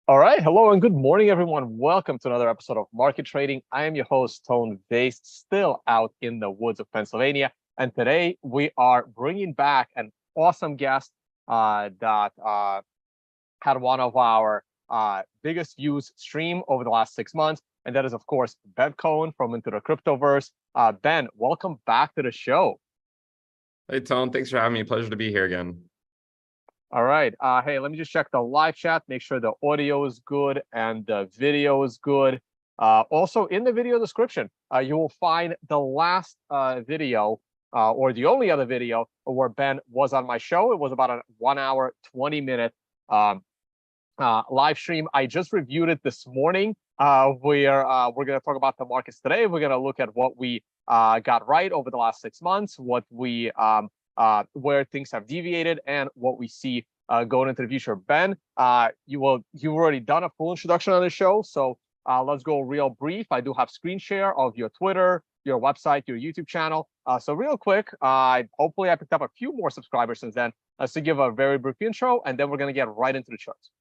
All right. Hello and good morning, everyone. Welcome to another episode of Market Trading. I am your host, Tone Vays, still out in the woods of Pennsylvania. And today we are bringing back an awesome guest that had one of our biggest views stream over the last 6 months. And that is, of course, Ben Cowen from Into the Cryptoverse. Ben, welcome back to the show. Hey, Tone. Thanks for having me. Pleasure to be here again. All right. Hey, let me just check the live chat, make sure the audio is good and the video is good. Also, in the video description, you will find the last video or the only other video where Ben was on my show. It was about a 1 hour, 20-minute live stream. I just reviewed it this morning. We're going to talk about the markets today. We're going to look at what we got right over the last 6 months, what we where things have deviated, and what we see going into the future. Ben, you've already done a full introduction on the show, so let's go real brief. I do have screen share of your Twitter, your website, your YouTube channel. So real quick, hopefully I picked up a few more subscribers since then. To give a very brief intro, and then we're going to get right into the charts.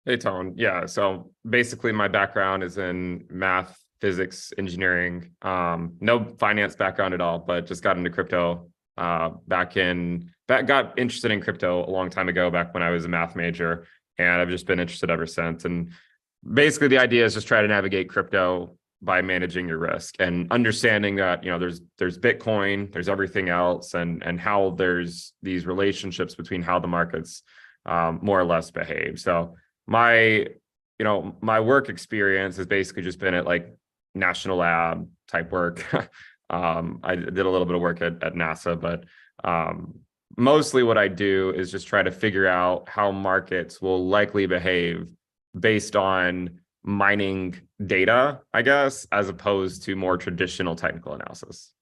Hey, Tone. Yeah, so basically my background is in math, physics, engineering. No finance background at all, but just got into crypto got interested in crypto a long time ago, back when I was a math major, and I've just been interested ever since. And basically the idea is just try to navigate crypto by managing your risk and understanding that, there's Bitcoin, there's everything else, and how there's these relationships between how the markets more or less behave. So my work experience has basically just been at like national lab type work. I did a little bit of work at NASA, but mostly what I do is just try to figure out how markets will likely behave based on mining data, I guess, as opposed to more traditional technical analysis.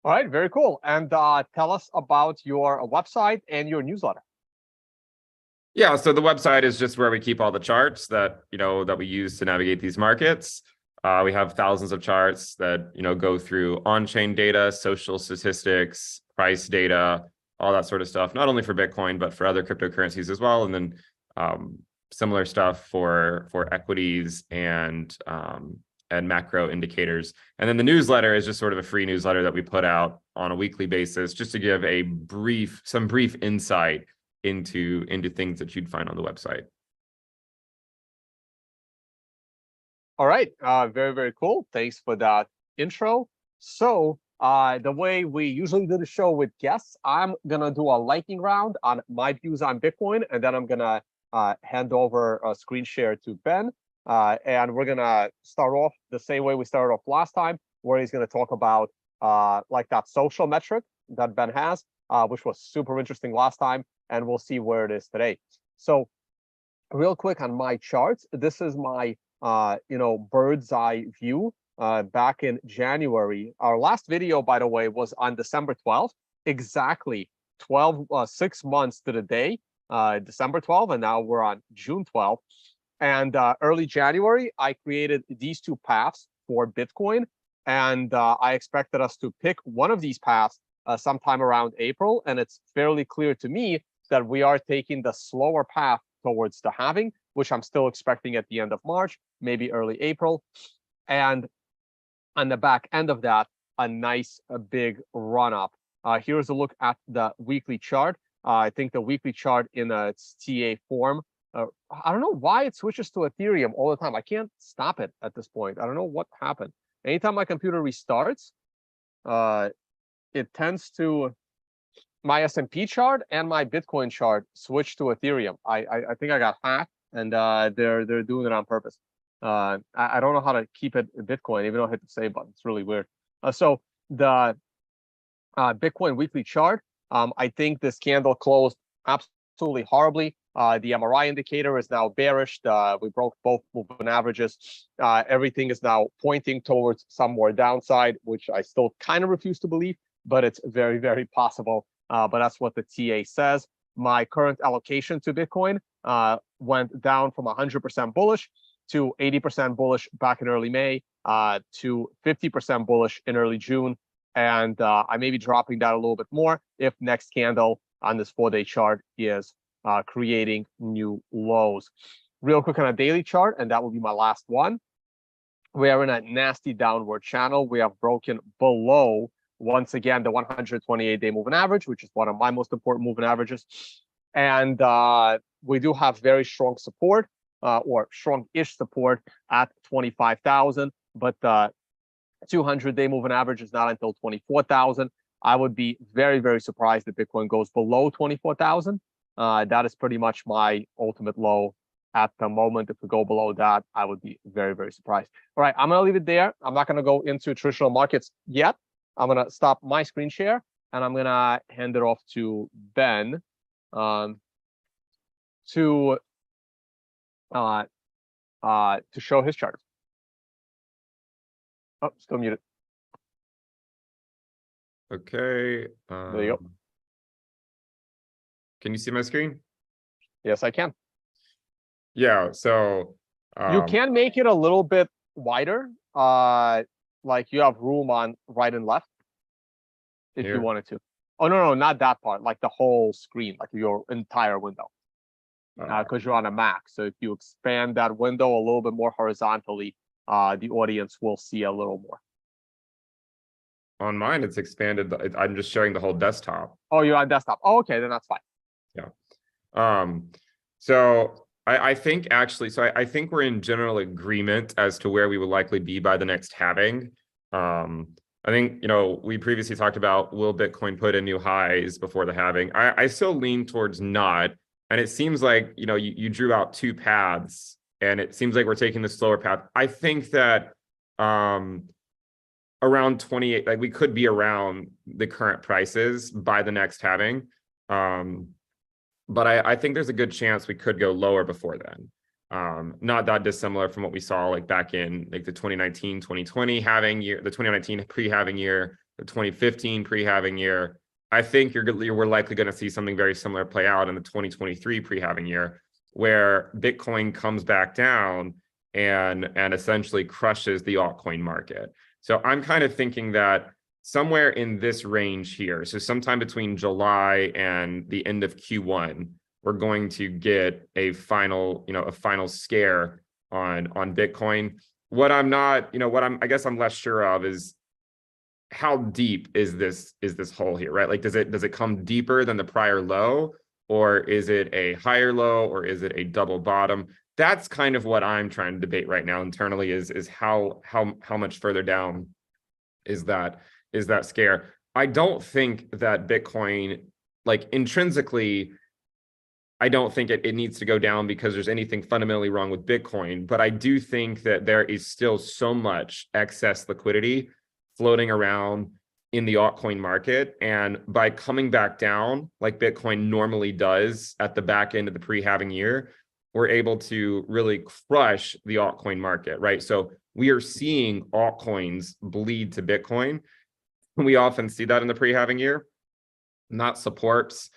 All right, very cool. And tell us about your website and your newsletter. Yeah, so the website is just where we keep all the charts that we use to navigate these markets. We have thousands of charts that go through on-chain data, social statistics, price data, all that sort of stuff. Not only for Bitcoin, but for other cryptocurrencies as well. And then similar stuff for equities and macro indicators. And then the newsletter is just sort of a free newsletter that we put out on a weekly basis, just to give some brief insight into things that you'd find on the website. All right, very, very cool. Thanks for that intro. So the way we usually do the show with guests, I'm going to do a lightning round on my views on Bitcoin, and then I'm going to hand over a screen share to Ben. And we're going to start off the same way we started off last time, where he's going to talk about like that social metric that Ben has, which was super interesting last time, and we'll see where it is today. So real quick on my charts, this is my bird's eye view back in January. Our last video, by the way, was on December 12th, exactly 6 months to the day, December 12th, and now we're on June 12th. And early January, I created these two paths for Bitcoin, and I expected us to pick one of these paths sometime around April, and it's fairly clear to me that we are taking the slower path towards the halving, which I'm still expecting at the end of March, maybe early April. And on the back end of that, a nice big run up. Here's a look at the weekly chart. I think the weekly chart in its TA form, I don't know why it switches to Ethereum all the time. I can't stop it at this point. I don't know what happened. Anytime my computer restarts, it tends to, my S&P chart and my Bitcoin chart switch to Ethereum. I think I got hacked, and they're doing it on purpose. I don't know how to keep it Bitcoin, even though I hit the save button. It's really weird. So the Bitcoin weekly chart, I think this candle closed absolutely horribly. The MRI indicator is now bearish. We broke both moving averages. Everything is now pointing towards some more downside, which I still kind of refuse to believe, but it's very, very possible. But that's what the TA says. My current allocation to Bitcoin went down from 100% bullish to 80% bullish back in early May, to 50% bullish in early June. And I may be dropping that a little bit more if next candle on this 4-day chart is creating new lows. Real quick on a daily chart, and that will be my last one. We are in a nasty downward channel. We have broken below, once again, the 128-day moving average, which is one of my most important moving averages. And we do have very strong support, or strong-ish support at 25,000, but the 200-day moving average is not until 24,000. I would be very, very surprised if Bitcoin goes below 24,000. That is pretty much my ultimate low at the moment. If we go below that, I would be very, very surprised. All right, I'm going to leave it there. I'm not going to go into traditional markets yet. I'm going to stop my screen share, and I'm going to hand it off to Ben to show his chart. Oh, still muted. Okay. There you go. Can you see my screen? Yes, I can. Yeah, so you can make it a little bit wider. Like you have room on right and left if here. you wanted to. Oh, no, not that part, like the whole screen, like your entire window. Because you're on a Mac. So if you expand that window a little bit more horizontally, the audience will see a little more. On mine, it's expanded. I'm just showing the whole desktop. Oh, you're on desktop. Oh, okay, then that's fine. Yeah. So I think actually, so I think we're in general agreement as to where we will likely be by the next halving. I think, we previously talked about, will Bitcoin put in new highs before the halving? I still lean towards not. And it seems like, you drew out two paths, and it seems like we're taking the slower path. I think that around 28, like we could be around the current prices by the next halving. But I think there's a good chance we could go lower before then. Not that dissimilar from what we saw like back in like the 2019, 2020 halving year, the 2019 pre-halving year, the 2015 pre-halving year. I think we're likely going to see something very similar play out in the 2023 pre-halving year, where Bitcoin comes back down and essentially crushes the altcoin market. So I'm kind of thinking that somewhere in this range here, so sometime between July and the end of Q1, we're going to get a final scare on Bitcoin. What I'm not, I guess I'm less sure of is how deep is this hole here, right? Like, does it come deeper than the prior low, or is it a higher low, or is it a double bottom? That's kind of what I'm trying to debate right now internally, is how much further down is that scare. I don't think that Bitcoin, like intrinsically, I don't think it needs to go down because there's anything fundamentally wrong with Bitcoin, but I do think that there is still so much excess liquidity floating around in the altcoin market. And by coming back down, like Bitcoin normally does at the back end of the pre-halving year, we're able to really crush the altcoin market, right? So we are seeing altcoins bleed to Bitcoin. We often see that in the pre-halving year. Not supports,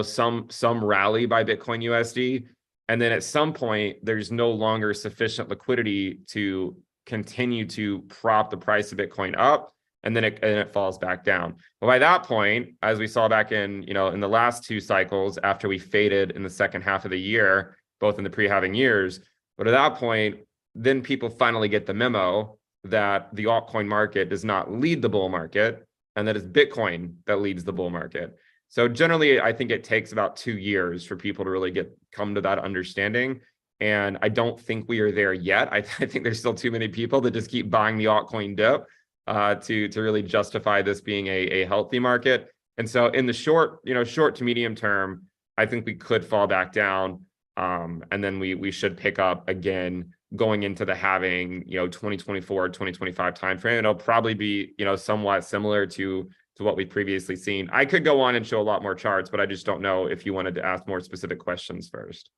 some rally by Bitcoin USD. And then at some point, there's no longer sufficient liquidity to continue to prop the price of Bitcoin up. And then it falls back down. But by that point, as we saw back in, in the last two cycles, after we faded in the second half of the year, both in the pre-halving years, but at that point, then people finally get the memo that the altcoin market does not lead the bull market, and that it's Bitcoin that leads the bull market. So generally, I think it takes about 2 years for people to really come to that understanding. And I don't think we are there yet. I think there's still too many people that just keep buying the altcoin dip to really justify this being a healthy market. And so in the short to medium term, I think we could fall back down. And then we should pick up again going into the halving, 2024, 2025 timeframe. It'll probably be, somewhat similar to what we've previously seen. I could go on and show a lot more charts, but I just don't know if you wanted to ask more specific questions first.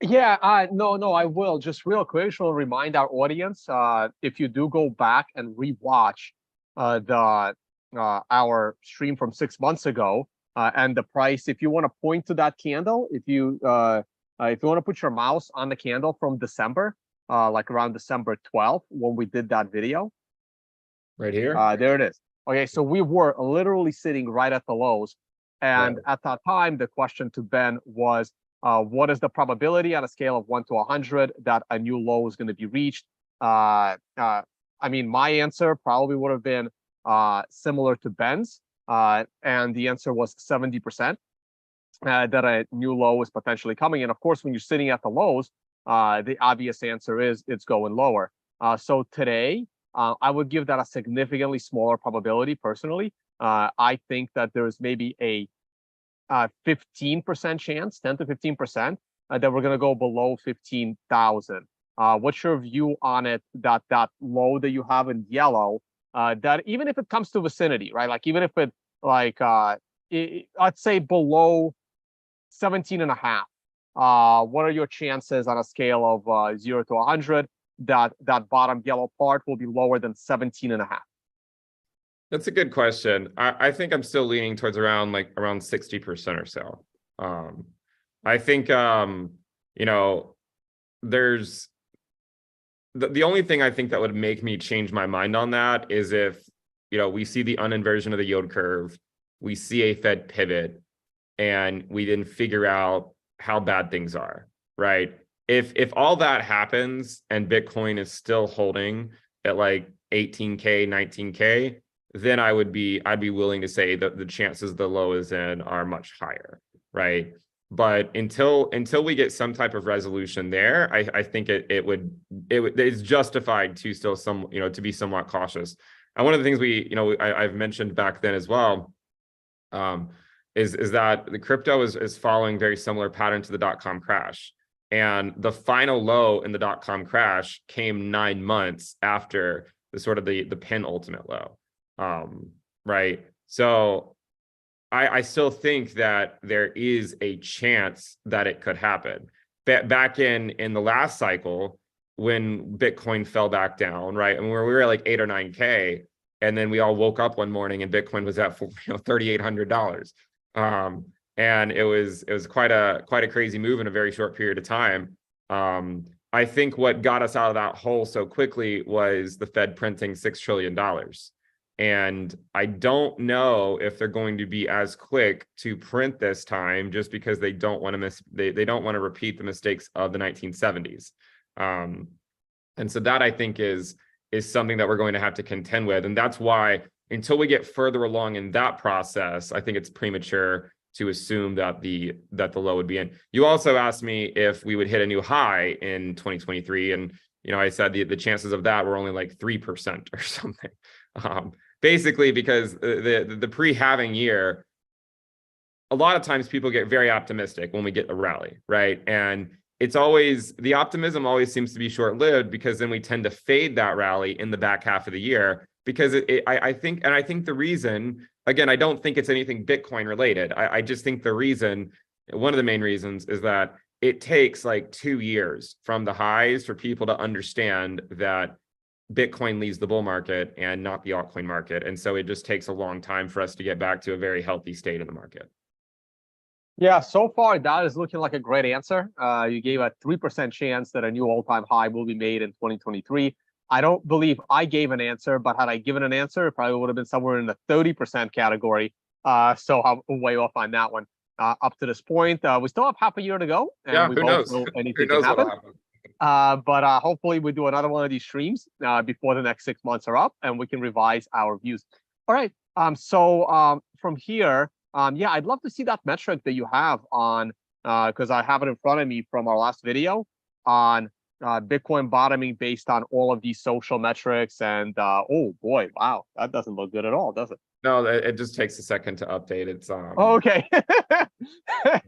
Yeah, no, I will. Just real quick, I'll remind our audience, if you do go back and rewatch our stream from 6 months ago, and the price, if you want to point to that candle, if you want to put your mouse on the candle from December, like around December 12th, when we did that video. Right here? There it is. Okay, so we were literally sitting right at the lows And at that time, the question to Ben was, what is the probability on a scale of 1 to 100 that a new low is going to be reached? I mean, my answer probably would have been similar to Ben's, and the answer was 70%. That a new low is potentially coming. And of course, when you're sitting at the lows, the obvious answer is it's going lower. So today, I would give that a significantly smaller probability personally. I think that there's maybe a 15% chance, 10 to 15%, that we're going to go below 15,000. What's your view on it, that low that you have in yellow, that even if it comes to vicinity, right? Like even if it like, I'd say below 17 and a half. What are your chances on a scale of 0 to 100 that bottom yellow part will be lower than 17 and a half? That's a good question. I think I'm still leaning towards around 60% or so. I think you know, there's the only thing I think that would make me change my mind on that is if, you know, we see the uninversion of the yield curve, we see a Fed pivot, and we didn't figure out how bad things are, right? If all that happens and Bitcoin is still holding at like 18K, 19K, then I'd be willing to say that the chances the low is in are much higher, right? But until we get some type of resolution there, I think it's justified to still to be somewhat cautious. And one of the things I've mentioned back then as well, is that the crypto is following very similar pattern to the .com crash. And the final low in the .com crash came 9 months after the penultimate low, right? So I still think that there is a chance that it could happen. Back in the last cycle, when Bitcoin fell back down, right? And we were at like 8 or 9K, and then we all woke up one morning and Bitcoin was at $3,800. And it was quite a crazy move in a very short period of time. I think what got us out of that hole so quickly was the Fed printing $6 trillion. And I don't know if they're going to be as quick to print this time, just because they don't want to they don't want to repeat the mistakes of the 1970s. And so that, I think, is something that we're going to have to contend with. And that's why, until we get further along in that process, I think it's premature to assume that the low would be in. You also asked me if we would hit a new high in 2023, and I said the chances of that were only like 3% or something. Basically, because the pre-halving year, a lot of times people get very optimistic when we get a rally, right? And it's always, the optimism always seems to be short-lived, because then we tend to fade that rally in the back half of the year. Because I think the reason, again, I don't think it's anything Bitcoin related. I just think the reason, one of the main reasons, is that it takes like 2 years from the highs for people to understand that Bitcoin leads the bull market and not the altcoin market. And so it just takes a long time for us to get back to a very healthy state of the market. Yeah, so far that is looking like a great answer. You gave a 3% chance that a new all-time high will be made in 2023. I don't believe I gave an answer, but had I given an answer, it probably would have been somewhere in the 30% category. So I'm way off on that one. Up to this point, we still have half a year to go, and we both know anything can happen. But hopefully we do another one of these streams before the next 6 months are up, and we can revise our views. All right. So from here, yeah, I'd love to see that metric that you have on, because I have it in front of me from our last video on Bitcoin bottoming based on all of these social metrics. And oh boy, wow, that doesn't look good at all, does it? No, it just takes a second to update. It's oh, okay.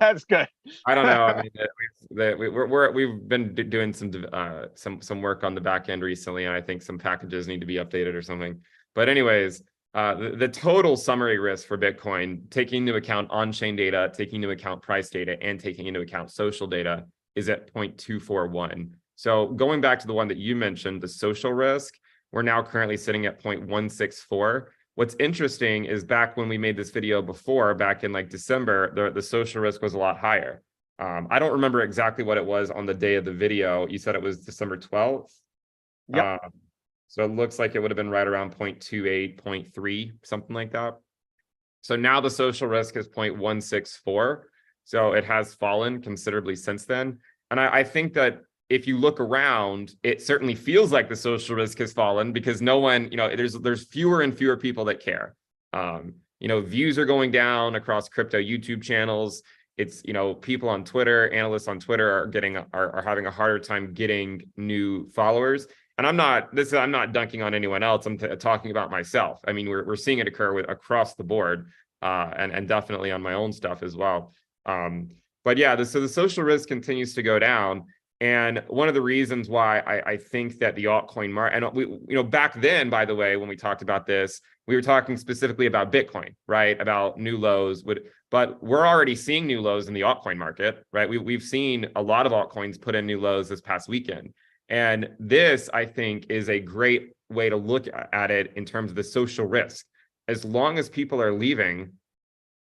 That's good. I don't know. I mean, we've been doing some work on the back end recently, and I think some packages need to be updated or something. But anyways, the total summary risk for Bitcoin, taking into account on-chain data, taking into account price data, and taking into account social data, is at 0.241. So going back to the one that you mentioned, the social risk, we're now currently sitting at 0.164. What's interesting is, back when we made this video before, back in like December, the social risk was a lot higher. I don't remember exactly what it was on the day of the video. You said it was December 12th? Yeah. So it looks like it would have been right around 0.28, 0.3, something like that. So now the social risk is 0.164. So it has fallen considerably since then. And I think that if you look around, it certainly feels like the social risk has fallen because no one, there's fewer and fewer people that care. Views are going down across crypto YouTube channels. It's, people on Twitter, analysts on Twitter are having a harder time getting new followers. And I'm not dunking on anyone else. I'm talking about myself. I mean, we're seeing it occur across the board, and definitely on my own stuff as well. But yeah, so the social risk continues to go down. And one of the reasons why I think that the altcoin market, and back then, by the way, when we talked about this, we were talking specifically about Bitcoin, right? About new lows but we're already seeing new lows in the altcoin market, right? We've seen a lot of altcoins put in new lows this past weekend. And this, I think, is a great way to look at it in terms of the social risk. As long as people are leaving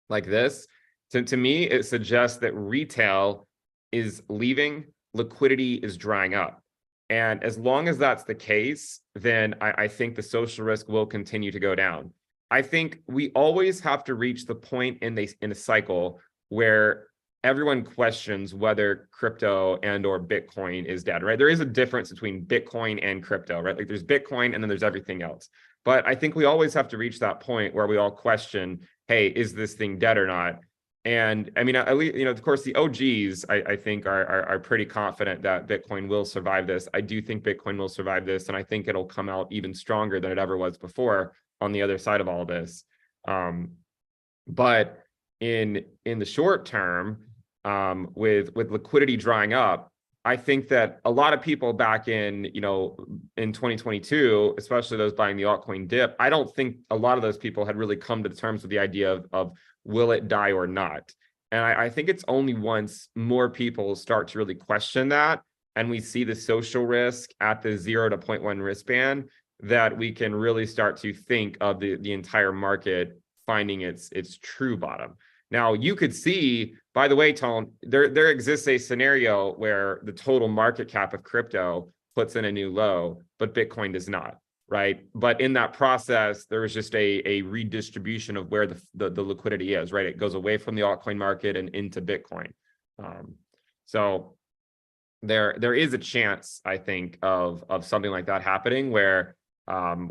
like this, to me, it suggests that retail is leaving, liquidity is drying up. And as long as that's the case, then I think the social risk will continue to go down. I think we always have to reach the point in a cycle where everyone questions whether crypto and or Bitcoin is dead, right? There is a difference between Bitcoin and crypto, right? Like there's Bitcoin and then there's everything else. But I think we always have to reach that point where we all question, hey, is this thing dead or not? And I mean, at least, of course, the OGs, I think are pretty confident that Bitcoin will survive this. I do think Bitcoin will survive this, and I think it'll come out even stronger than it ever was before on the other side of all of this. But in the short term, with liquidity drying up, I think that a lot of people back in 2022, especially those buying the altcoin dip, I don't think a lot of those people had really come to terms with the idea of will it die or not. And I think it's only once more people start to really question that, and we see the social risk at the 0 to 0.1 risk band, that we can really start to think of the entire market finding its true bottom. Now, you could see, by the way, Tone, there exists a scenario where the total market cap of crypto puts in a new low, but Bitcoin does not, right? But in that process, there is just a redistribution of where the liquidity is, right? It goes away from the altcoin market and into Bitcoin. So there is a chance, I think, of something like that happening where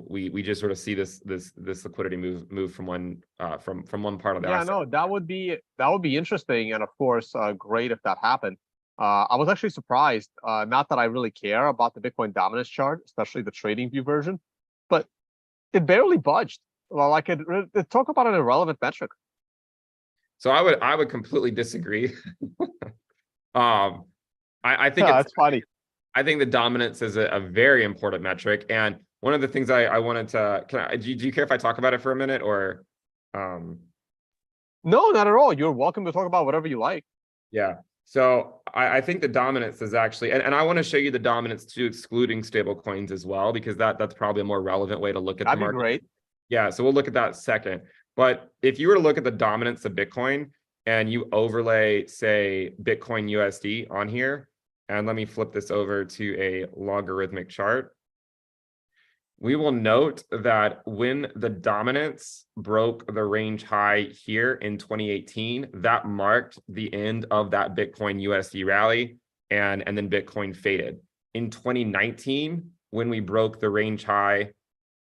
we just sort of see this liquidity move from one part of the asset. No, that would be interesting, and of course, great if that happened. I was actually surprised, not that I really care about the Bitcoin dominance chart, especially the trading view version, but it barely budged. Well, like it talk about an irrelevant metric. So I would completely disagree. I think that's funny. I think the dominance is a very important metric, and one of the things I wanted to, do you care if I talk about it for a minute, or? No, not at all. You're welcome to talk about whatever you like. Yeah. So I think the dominance is actually, and I want to show you the dominance too, excluding stable coins as well, because that's probably a more relevant way to look at the market. That'd be great. Yeah. So we'll look at that second. But if you were to look at the dominance of Bitcoin and you overlay, say, Bitcoin USD on here, and let me flip this over to a logarithmic chart. We will note that when the dominance broke the range high here in 2018, that marked the end of that Bitcoin USD rally, and then Bitcoin faded. In 2019, when we broke the range high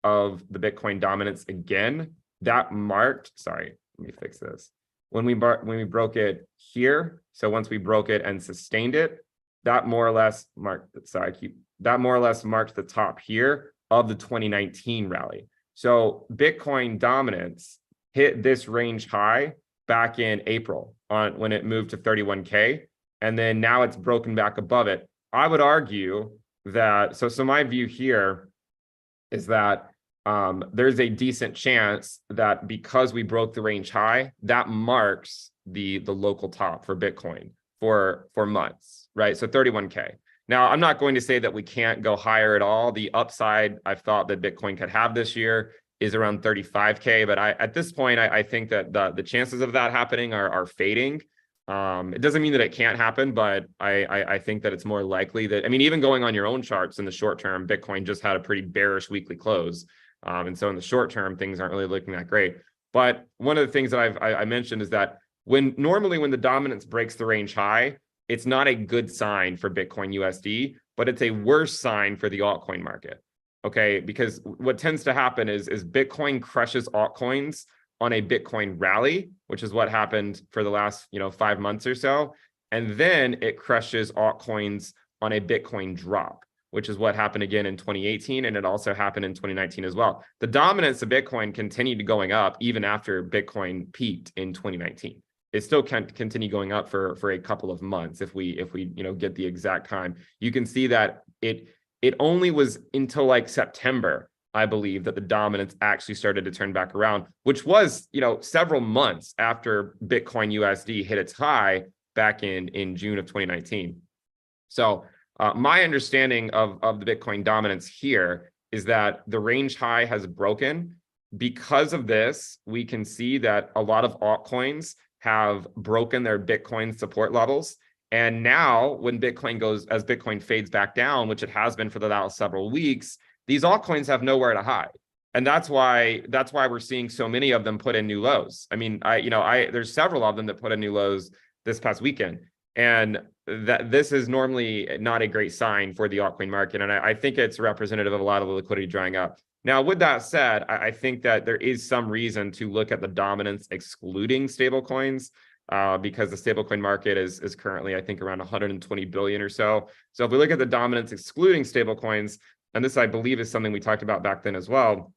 of the Bitcoin dominance again, that marked, sorry, let me fix this. When we broke it here, so once we broke it and sustained it, that more or less marked, that more or less marked the top here of the 2019 rally. So Bitcoin dominance hit this range high back in April when it moved to 31K. And then now it's broken back above it. I would argue that, so my view here is that there's a decent chance that because we broke the range high, that marks the local top for Bitcoin for months, right? So 31K. Now, I'm not going to say that we can't go higher at all. The upside I've thought that Bitcoin could have this year is around 35K, but at this point, I think that the chances of that happening are fading. It doesn't mean that it can't happen, but I think that it's more likely that, I mean, even going on your own charts in the short term, Bitcoin just had a pretty bearish weekly close. And so in the short term, things aren't really looking that great. But one of the things that I mentioned is that normally when the dominance breaks the range high, it's not a good sign for Bitcoin USD, but it's a worse sign for the altcoin market. Okay, because what tends to happen is Bitcoin crushes altcoins on a Bitcoin rally, which is what happened for the last 5 months or so, and then it crushes altcoins on a Bitcoin drop, which is what happened again in 2018, and it also happened in 2019 as well. The dominance of Bitcoin continued going up even after Bitcoin peaked in 2019. It still can continue going up for a couple of months if we get the exact time. You can see that it only was until like September, I believe, that the dominance actually started to turn back around, which was several months after Bitcoin USD hit its high back in June of 2019. So my understanding of the Bitcoin dominance here is that the range high has broken. Because of this, we can see that a lot of altcoins have broken their Bitcoin support levels. And now when as Bitcoin fades back down, which it has been for the last several weeks, these altcoins have nowhere to hide. And that's why we're seeing so many of them put in new lows. I mean, there's several of them that put in new lows this past weekend. And that this is normally not a great sign for the altcoin market. And I think it's representative of a lot of the liquidity drying up. Now, with that said, I think that there is some reason to look at the dominance excluding stablecoins, because the stablecoin market is currently, I think, around 120 billion or so. So if we look at the dominance excluding stablecoins, and this, I believe, is something we talked about back then as well,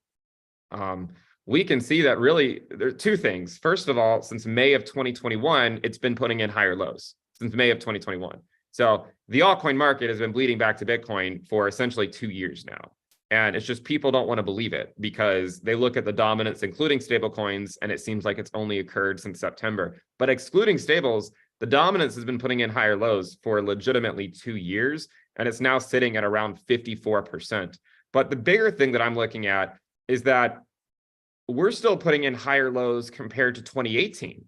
we can see that really there are two things. First of all, since May of 2021, it's been putting in higher lows since May of 2021. So the altcoin market has been bleeding back to Bitcoin for essentially 2 years now. And it's just people don't want to believe it because they look at the dominance, including stablecoins, and it seems like it's only occurred since September. But excluding stables, the dominance has been putting in higher lows for legitimately 2 years, and it's now sitting at around 54%. But the bigger thing that I'm looking at is that we're still putting in higher lows compared to 2018,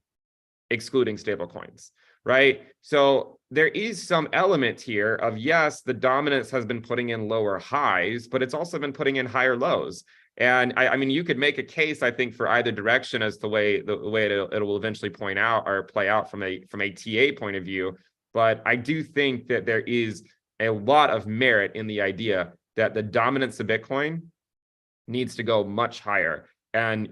excluding stablecoins, right? So there is some element here of, yes, the dominance has been putting in lower highs, but it's also been putting in higher lows. And I mean, you could make a case, I think, for either direction as the way it will eventually point out or play out from a TA point of view. But I do think that there is a lot of merit in the idea that the dominance of Bitcoin needs to go much higher. And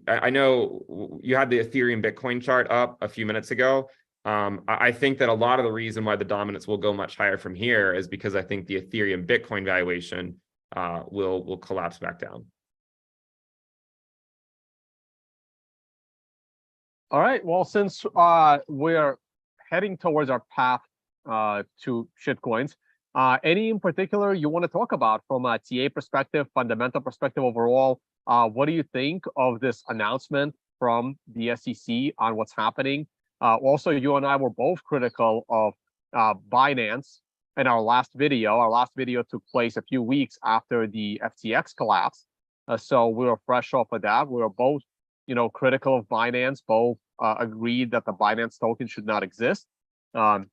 I know you had the Ethereum Bitcoin chart up a few minutes ago. I think that a lot of the reason why the dominance will go much higher from here is because I think the Ethereum Bitcoin valuation will collapse back down. All right. Well, since we're heading towards our path to shitcoins, any in particular you want to talk about from a TA perspective, fundamental perspective overall? What do you think of this announcement from the SEC on what's happening? Also, you and I were both critical of Binance in our last video. Our last video took place a few weeks after the FTX collapse. So we were fresh off of that. We were both, critical of Binance, both agreed that the Binance token should not exist. I'm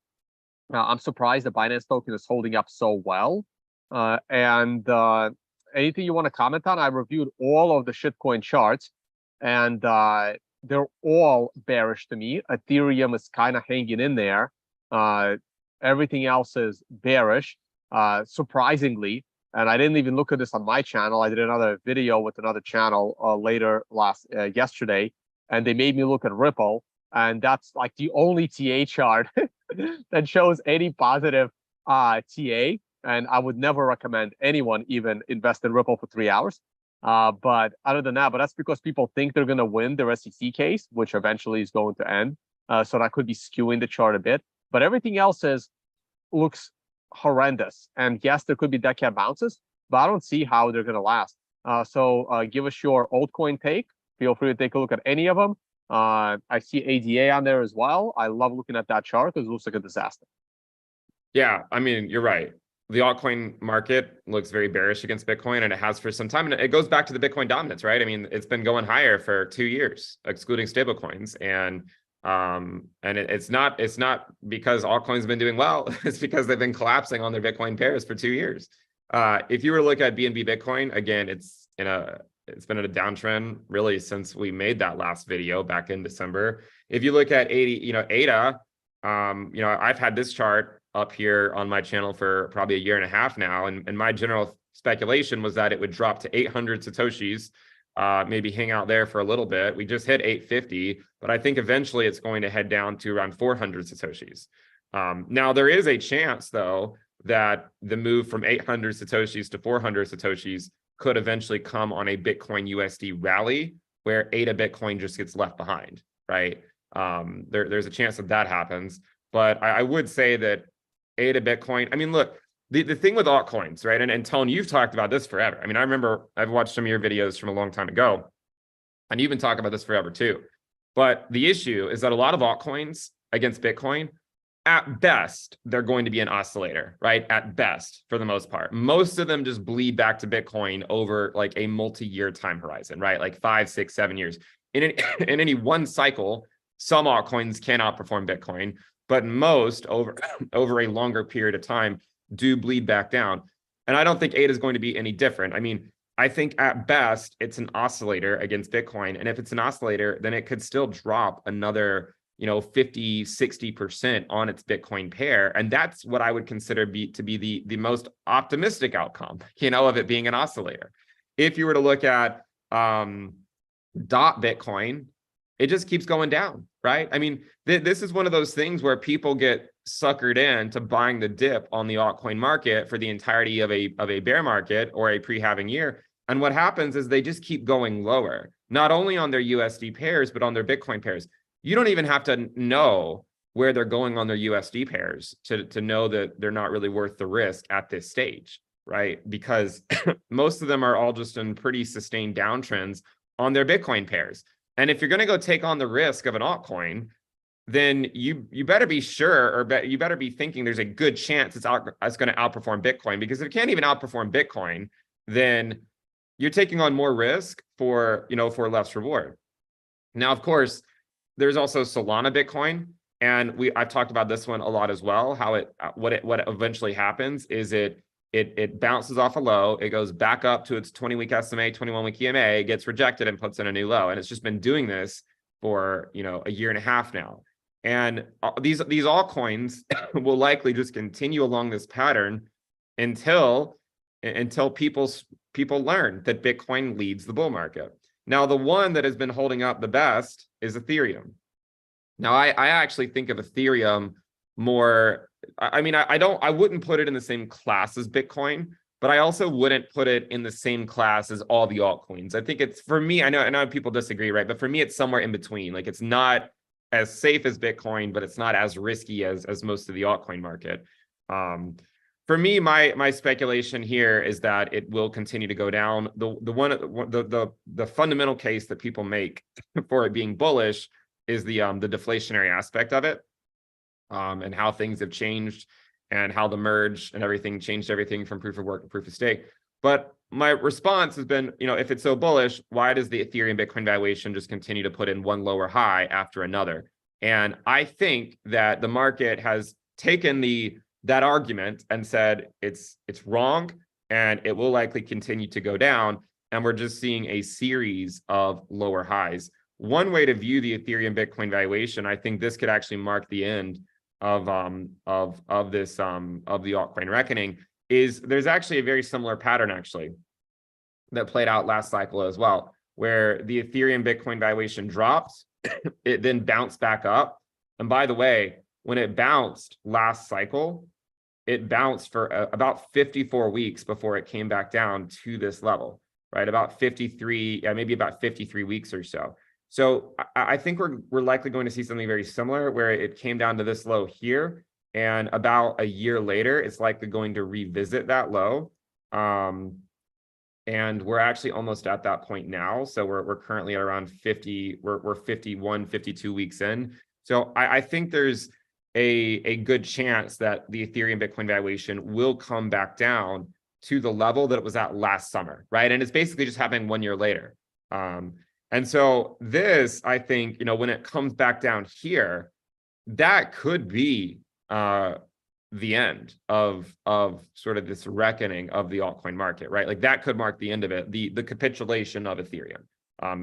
surprised the Binance token is holding up so well. Anything you want to comment on? I reviewed all of the shitcoin charts, and they're all bearish to me. Ethereum is kind of hanging in there. Everything else is bearish, surprisingly. And I didn't even look at this on my channel. I did another video with another channel yesterday, and they made me look at Ripple, and that's like the only TA chart that shows any positive TA. And I would never recommend anyone even invest in Ripple for 3 hours. But other than that, but that's because people think they're going to win their SEC case, which eventually is going to end. So that could be skewing the chart a bit. But everything else looks horrendous. And yes, there could be dead cat bounces, but I don't see how they're going to last. So give us your altcoin take. Feel free to take a look at any of them. I see ADA on there as well. I love looking at that chart because it looks like a disaster. Yeah, I mean, you're right. The altcoin market looks very bearish against Bitcoin, and it has for some time. And it goes back to the Bitcoin dominance, right? I mean, it's been going higher for 2 years, excluding stablecoins. And it's not because altcoins have been doing well. It's because they've been collapsing on their Bitcoin pairs for 2 years. If you were to look at BNB Bitcoin, again, it's in a it's been in a downtrend really since we made that last video back in December. If you look at ADA, I've had this chart up here on my channel for probably a year and a half now, and my general speculation was that it would drop to 800 Satoshis, maybe hang out there for a little bit. We just hit 850, but I think eventually it's going to head down to around 400 Satoshis. Now, there is a chance, though, that the move from 800 Satoshis to 400 Satoshis could eventually come on a Bitcoin USD rally where ADA Bitcoin just gets left behind, right? There's a chance that happens. But I would say that ADA Bitcoin, I mean, look, the thing with altcoins, right? And Tone, you've talked about this forever. I mean, I remember I've watched some of your videos from a long time ago, and you've been talking about this forever too. But the issue is that a lot of altcoins against Bitcoin, at best, they're going to be an oscillator, right? At best, for the most part. Most of them just bleed back to Bitcoin over like a multi-year time horizon, right? Like 5, 6, 7 years. In any one cycle, some altcoins can outperform Bitcoin, but most over a longer period of time do bleed back down. And I don't think ADA is going to be any different. I mean, I think at best, it's an oscillator against Bitcoin. And if it's an oscillator, then it could still drop another 50, 60% on its Bitcoin pair. And that's what I would consider to be the most optimistic outcome, of it being an oscillator. If you were to look at Bitcoin, it just keeps going down, right? I mean, this is one of those things where people get suckered into buying the dip on the altcoin market for the entirety of a bear market or a pre-halving year. And what happens is they just keep going lower, not only on their USD pairs, but on their Bitcoin pairs. You don't even have to know where they're going on their USD pairs to know that they're not really worth the risk at this stage, right? Because most of them are all just in pretty sustained downtrends on their Bitcoin pairs. And if you're going to go take on the risk of an altcoin, then you better be sure, or you better be thinking there's a good chance it's going to outperform Bitcoin. Because if it can't even outperform Bitcoin, then you're taking on more risk for less reward. Now, of course, there's also Solana Bitcoin, and I've talked about this one a lot as well. How what eventually happens is it bounces off a low, it goes back up to its 20-week SMA, 21-week EMA, gets rejected and puts in a new low, and it's just been doing this for a year and a half now. And these altcoins will likely just continue along this pattern until people learn that Bitcoin leads the bull market. Now, the one that has been holding up the best is Ethereum. Now, I actually think of Ethereum more. I mean, I wouldn't put it in the same class as Bitcoin, but I also wouldn't put it in the same class as all the altcoins. I think it's, for me, I know people disagree, right? But for me, it's somewhere in between. Like, it's not as safe as Bitcoin, but it's not as risky as most of the altcoin market. For me, my speculation here is that it will continue to go down. The fundamental case that people make for it being bullish is the deflationary aspect of it, and how things have changed, and how the merge and everything changed everything from proof of work to proof of stake. But my response has been, if it's so bullish, why does the Ethereum Bitcoin valuation just continue to put in one lower high after another? And I think that the market has taken that argument and said it's wrong, and it will likely continue to go down, and we're just seeing a series of lower highs. One way to view the Ethereum Bitcoin valuation, I think this could actually mark the end of the altcoin reckoning, is there's actually a very similar pattern actually that played out last cycle as well, where the Ethereum Bitcoin valuation dropped, it then bounced back up. And by the way, when it bounced last cycle, it bounced for about 54 weeks before it came back down to this level, right? About 53, maybe about 53 weeks or so. So I think we're likely going to see something very similar, where it came down to this low here, and about a year later, it's likely going to revisit that low. And we're actually almost at that point now. So we're currently at around 50, we're 51, 52 weeks in. So I think there's a good chance that the Ethereum Bitcoin valuation will come back down to the level that it was at last summer, right? And it's basically just happening 1 year later. And so this, I think, when it comes back down here, that could be the end of sort of this reckoning of the altcoin market, right? Like that could mark the end of it. The capitulation of Ethereum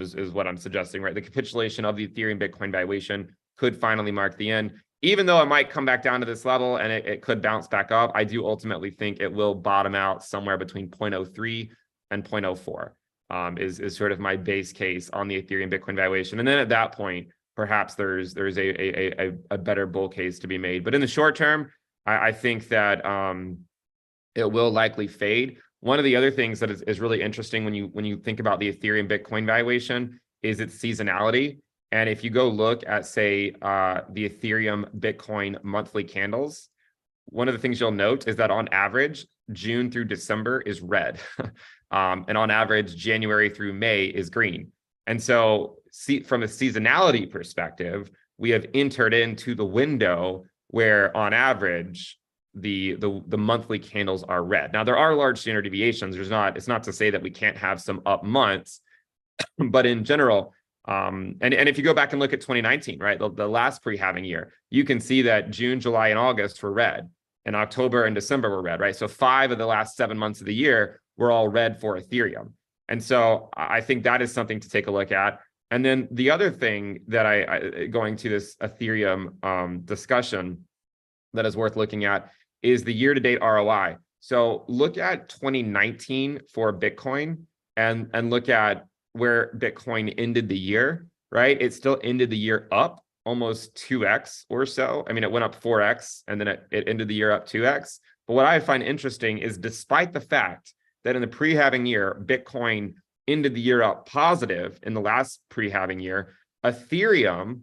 is what I'm suggesting, right? The capitulation of the Ethereum Bitcoin valuation could finally mark the end. Even though it might come back down to this level and it could bounce back up, I do ultimately think it will bottom out somewhere between 0.03 and 0.04 is sort of my base case on the Ethereum Bitcoin valuation. And then at that point, perhaps there's a better bull case to be made. But in the short term, I think that it will likely fade. One of the other things that is really interesting when you think about the Ethereum Bitcoin valuation is its seasonality. And if you go look at, say, the Ethereum Bitcoin monthly candles, one of the things you'll note is that on average, June through December is red. And on average, January through May is green. And so from a seasonality perspective, we have entered into the window where on average, the monthly candles are red. Now, there are large standard deviations. It's not to say that we can't have some up months, but in general, and if you go back and look at 2019, right, the last pre-halving year, you can see that June, July, and August were red, and October and December were red, right? So 5 of the last 7 months of the year were all red for Ethereum. And so I think that is something to take a look at. And then the other thing that going to this Ethereum discussion that is worth looking at is the year-to-date ROI. So look at 2019 for Bitcoin and look at where Bitcoin ended the year, right? It still ended the year up almost 2x or so. I mean, it went up 4x and then it ended the year up 2x. But what I find interesting is despite the fact that in the pre-halving year, Bitcoin ended the year up positive in the last pre-halving year, Ethereum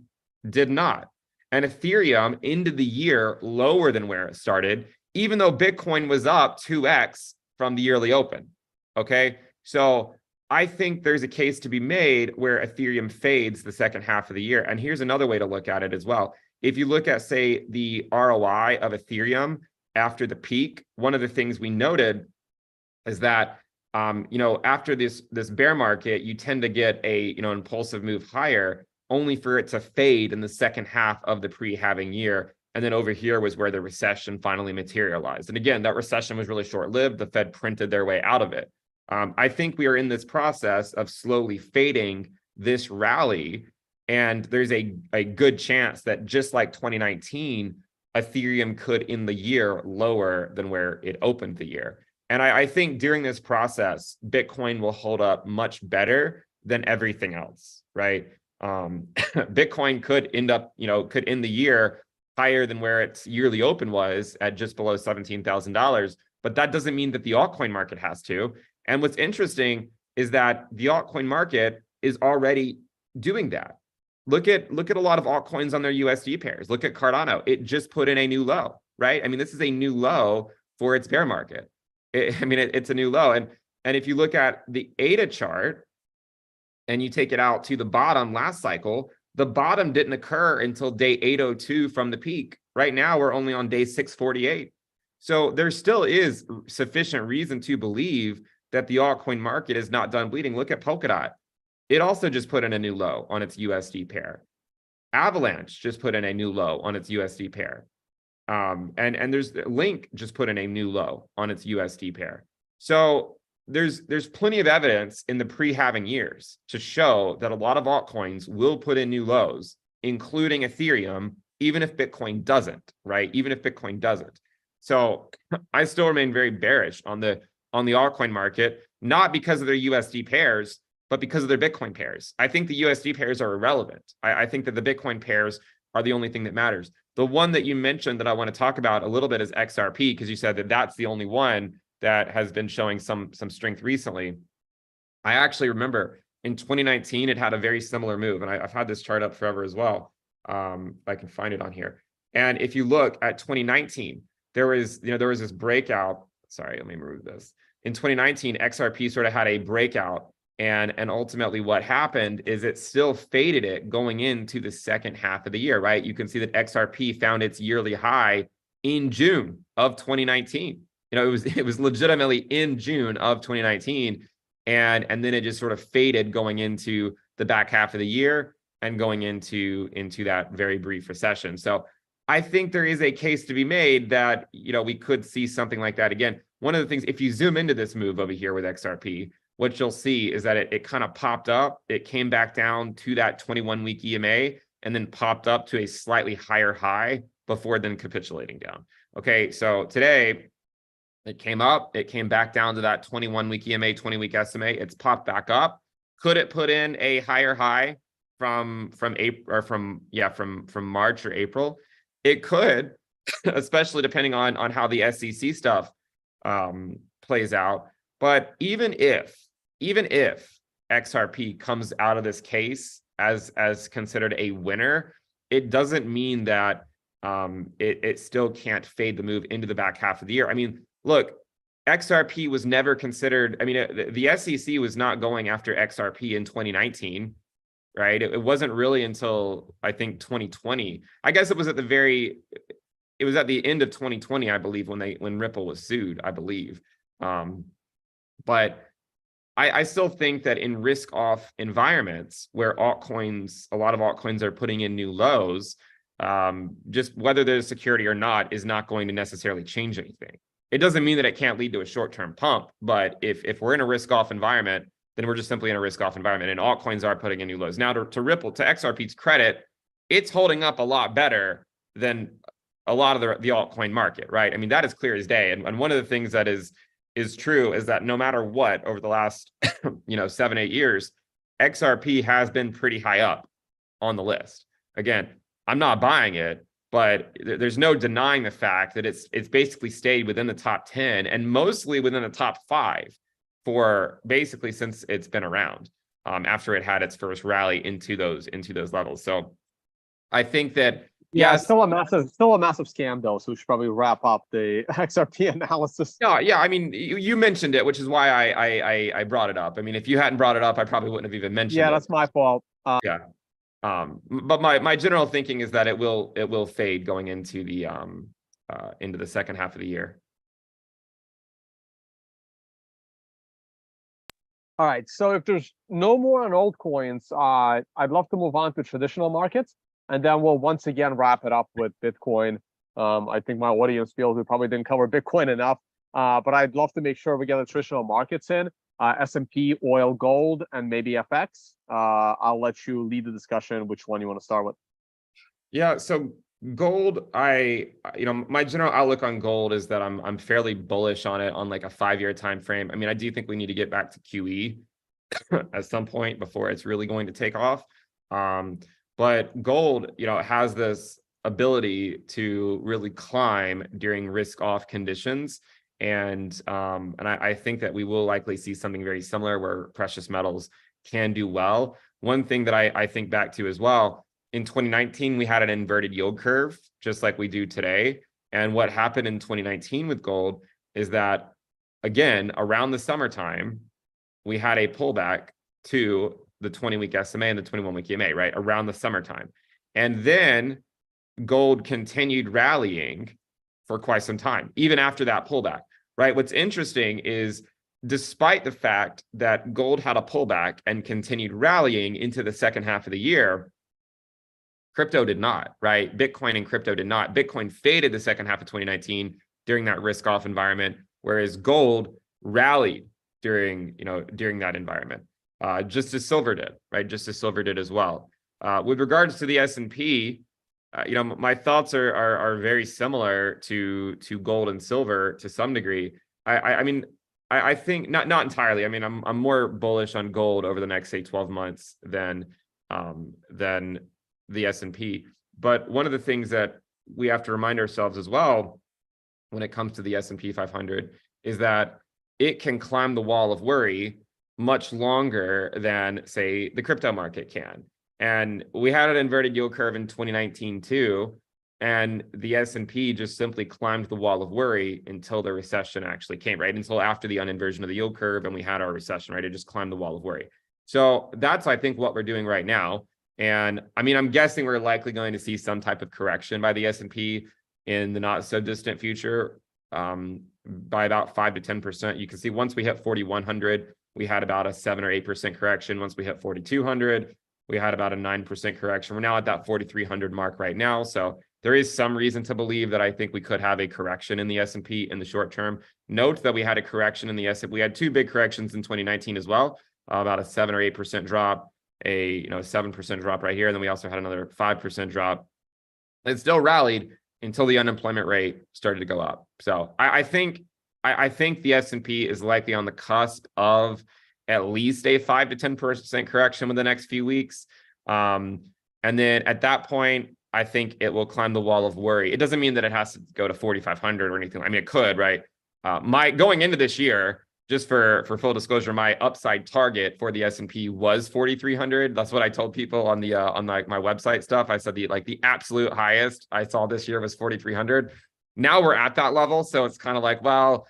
did not. And Ethereum ended the year lower than where it started, even though Bitcoin was up 2x from the yearly open, okay? So I think there's a case to be made where Ethereum fades the second half of the year. And here's another way to look at it as well. If you look at, say, the ROI of Ethereum after the peak, one of the things we noted is that, after this bear market, you tend to get a, impulsive move higher only for it to fade in the second half of the pre-halving year. And then over here was where the recession finally materialized. And again, that recession was really short-lived. The Fed printed their way out of it. I think we are in this process of slowly fading this rally. And there's a good chance that just like 2019, Ethereum could end the year lower than where it opened the year. And I think during this process, Bitcoin will hold up much better than everything else, right? Bitcoin could end the year higher than where its yearly open was at just below $17,000. But that doesn't mean that the altcoin market has to. And what's interesting is that the altcoin market is already doing that. Look at a lot of altcoins on their USD pairs. Look at Cardano. It just put in a new low, right? I mean, this is a new low for its bear market. It's a new low. And if you look at the ADA chart and you take it out to the bottom last cycle, the bottom didn't occur until day 802 from the peak. Right now, we're only on day 648. So there still is sufficient reason to believe that the altcoin market is not done bleeding. Look at Polkadot. It also just put in a new low on its USD pair. Avalanche just put in a new low on its USD pair. And there's Link just put in a new low on its USD pair. So there's plenty of evidence in the pre-halving years to show that a lot of altcoins will put in new lows, including Ethereum, even if Bitcoin doesn't, right? Even if Bitcoin doesn't. So I still remain very bearish on the altcoin market, not because of their USD pairs, but because of their Bitcoin pairs. I think the USD pairs are irrelevant. I think that the Bitcoin pairs are the only thing that matters. The one that you mentioned that I want to talk about a little bit is XRP, because you said that that's the only one that has been showing some strength recently. I actually remember in 2019, it had a very similar move. And I've had this chart up forever as well. If I can find it on here. And if you look at 2019, there was this breakout. Sorry, let me remove this. In 2019, XRP sort of had a breakout. And ultimately what happened is it still faded it going into the second half of the year, right? You can see that XRP found its yearly high in June of 2019. It was legitimately in June of 2019. And then it just sort of faded going into the back half of the year and going into that very brief recession. So I think there is a case to be made that, we could see something like that again. One of the things, if you zoom into this move over here with XRP, what you'll see is that it kind of popped up. It came back down to that 21-week EMA and then popped up to a slightly higher high before then capitulating down. Okay, so today it came up, it came back down to that 21-week EMA, 20-week SMA. It's popped back up. Could it put in a higher high from April or from March or April? It could, especially depending on how the SEC stuff plays out. But even if XRP comes out of this case as considered a winner, it doesn't mean that it still can't fade the move into the back half of the year. I mean, look, XRP was never considered. I mean, the SEC was not going after XRP in 2019. Right. It wasn't really until I think 2020. I guess it was at the end of 2020, I believe, when Ripple was sued, I believe. But I still think that in risk-off environments where a lot of altcoins are putting in new lows, just whether there's security or not is not going to necessarily change anything. It doesn't mean that it can't lead to a short-term pump, but if we're in a risk-off environment, then we're just simply in a risk-off environment, and altcoins are putting in new lows. Now, to Ripple, to XRP's credit, it's holding up a lot better than a lot of the altcoin market, right? I mean, that is clear as day. And one of the things that is true is that no matter what, over the last 7-8 years, XRP has been pretty high up on the list. Again, I'm not buying it, but there's no denying the fact that it's basically stayed within the top 10 and mostly within the top 5 for basically since it's been around, after it had its first rally into those levels. So I think that it's still a massive scam though. So we should probably wrap up the XRP analysis. No, yeah, I mean, you mentioned it, which is why I brought it up. I mean, if you hadn't brought it up, I probably wouldn't have even mentioned it. Yeah, that's my fault. Yeah. But my general thinking is that it will fade going into the second half of the year. All right. So if there's no more on altcoins, I'd love to move on to traditional markets, and then we'll once again wrap it up with Bitcoin. I think my audience feels we probably didn't cover Bitcoin enough, but I'd love to make sure we get the traditional markets in, S&P, oil, gold, and maybe FX. I'll let you lead the discussion. Which one you want to start with? Yeah. So gold, my general outlook on gold is that I'm fairly bullish on it on like a 5-year time frame. I mean, I do think we need to get back to QE at some point before it's really going to take off. But gold, has this ability to really climb during risk-off conditions, and I think that we will likely see something very similar where precious metals can do well. One thing that I think back to as well. In 2019, we had an inverted yield curve, just like we do today. And what happened in 2019 with gold is that, again, around the summertime, we had a pullback to the 20-week SMA and the 21-week EMA, right? Around the summertime. And then gold continued rallying for quite some time, even after that pullback, right? What's interesting is, despite the fact that gold had a pullback and continued rallying into the second half of the year, crypto did not, right? Bitcoin and crypto did not. Bitcoin faded the second half of 2019 during that risk-off environment, whereas gold rallied during that environment, just as silver did, right? Just as silver did as well. With regards to the S&P, my thoughts are very similar to gold and silver to some degree. I think not entirely. I mean, I'm more bullish on gold over the next, say, 12 months than the S&P. But one of the things that we have to remind ourselves as well when it comes to the S&P 500 is that it can climb the wall of worry much longer than, say, the crypto market can. And we had an inverted yield curve in 2019 too, and the S&P just simply climbed the wall of worry until the recession actually came, right? Until after the uninversion of the yield curve and we had our recession, right? It just climbed the wall of worry. So that's, I think, what we're doing right now. And I mean, I'm guessing we're likely going to see some type of correction by the S&P in the not so distant future, by about 5 to 10%. You can see once we hit 4,100, we had about a 7 or 8% correction. Once we hit 4,200, we had about a 9% correction. We're now at that 4,300 mark right now. So there is some reason to believe that I think we could have a correction in the S&P in the short term. Note that we had a correction in the S&P. We had two big corrections in 2019 as well, about a 7 or 8% drop, a 7% drop right here. And then we also had another 5% drop. It still rallied until the unemployment rate started to go up. So I think the S&P is likely on the cusp of at least a 5 to 10% correction in the next few weeks. And then at that point, I think it will climb the wall of worry. It doesn't mean that it has to go to 4,500 or anything. I mean, it could, right? My going into this year, just for full disclosure, my upside target for the S&P was 4,300. That's what I told people on the on my website stuff. I said the absolute highest I saw this year was 4,300. Now we're at that level, so it's kind of like, well,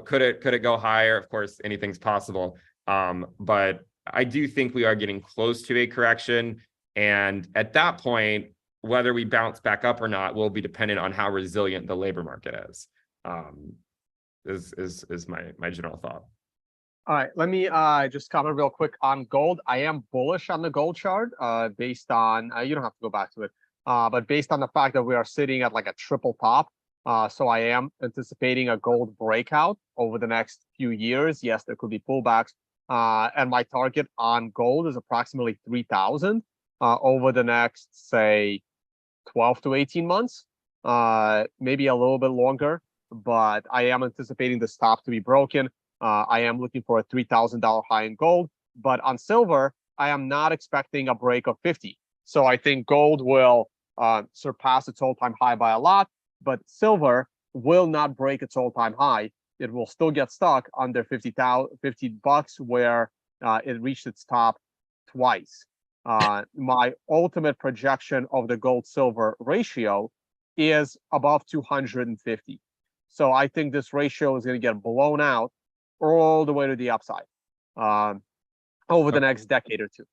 could it go higher? Of course, anything's possible. But I do think we are getting close to a correction, and at that point, whether we bounce back up or not will be dependent on how resilient the labor market is. Is my general thought. All right, let me just comment real quick on gold. I am bullish on the gold chart based on, you don't have to go back to it, but based on the fact that we are sitting at like a triple top. So I am anticipating a gold breakout over the next few years. Yes, there could be pullbacks. And my target on gold is approximately 3,000 over the next, say, 12 to 18 months, maybe a little bit longer. But I am anticipating the stop to be broken. I am looking for a $3,000 high in gold. But on silver, I am not expecting a break of 50. So I think gold will surpass its all-time high by a lot, but silver will not break its all-time high. It will still get stuck under $50 where it reached its top twice. My ultimate projection of the gold-silver ratio is above 250. So I think this ratio is going to get blown out all the way to the upside over the next decade or two.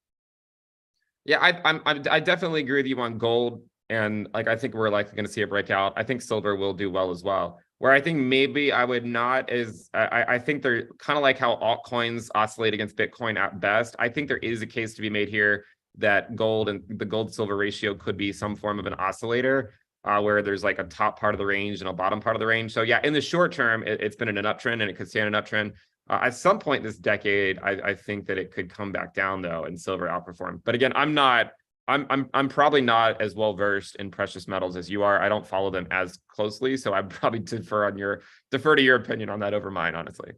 Yeah, I definitely agree with you on gold, and I think we're likely going to see a breakout. I think silver will do well as well. Where I think maybe I would not is I think they're kind of like how altcoins oscillate against Bitcoin at best. I think there is a case to be made here that gold and the gold-silver ratio could be some form of an oscillator. Where there's like a top part of the range and a bottom part of the range. So yeah, in the short term, it's been in an uptrend and it could stay in an uptrend. At some point this decade, I think that it could come back down though, and silver outperform. But again, I'm probably not as well versed in precious metals as you are. I don't follow them as closely, so I'd probably defer to your opinion on that over mine, honestly.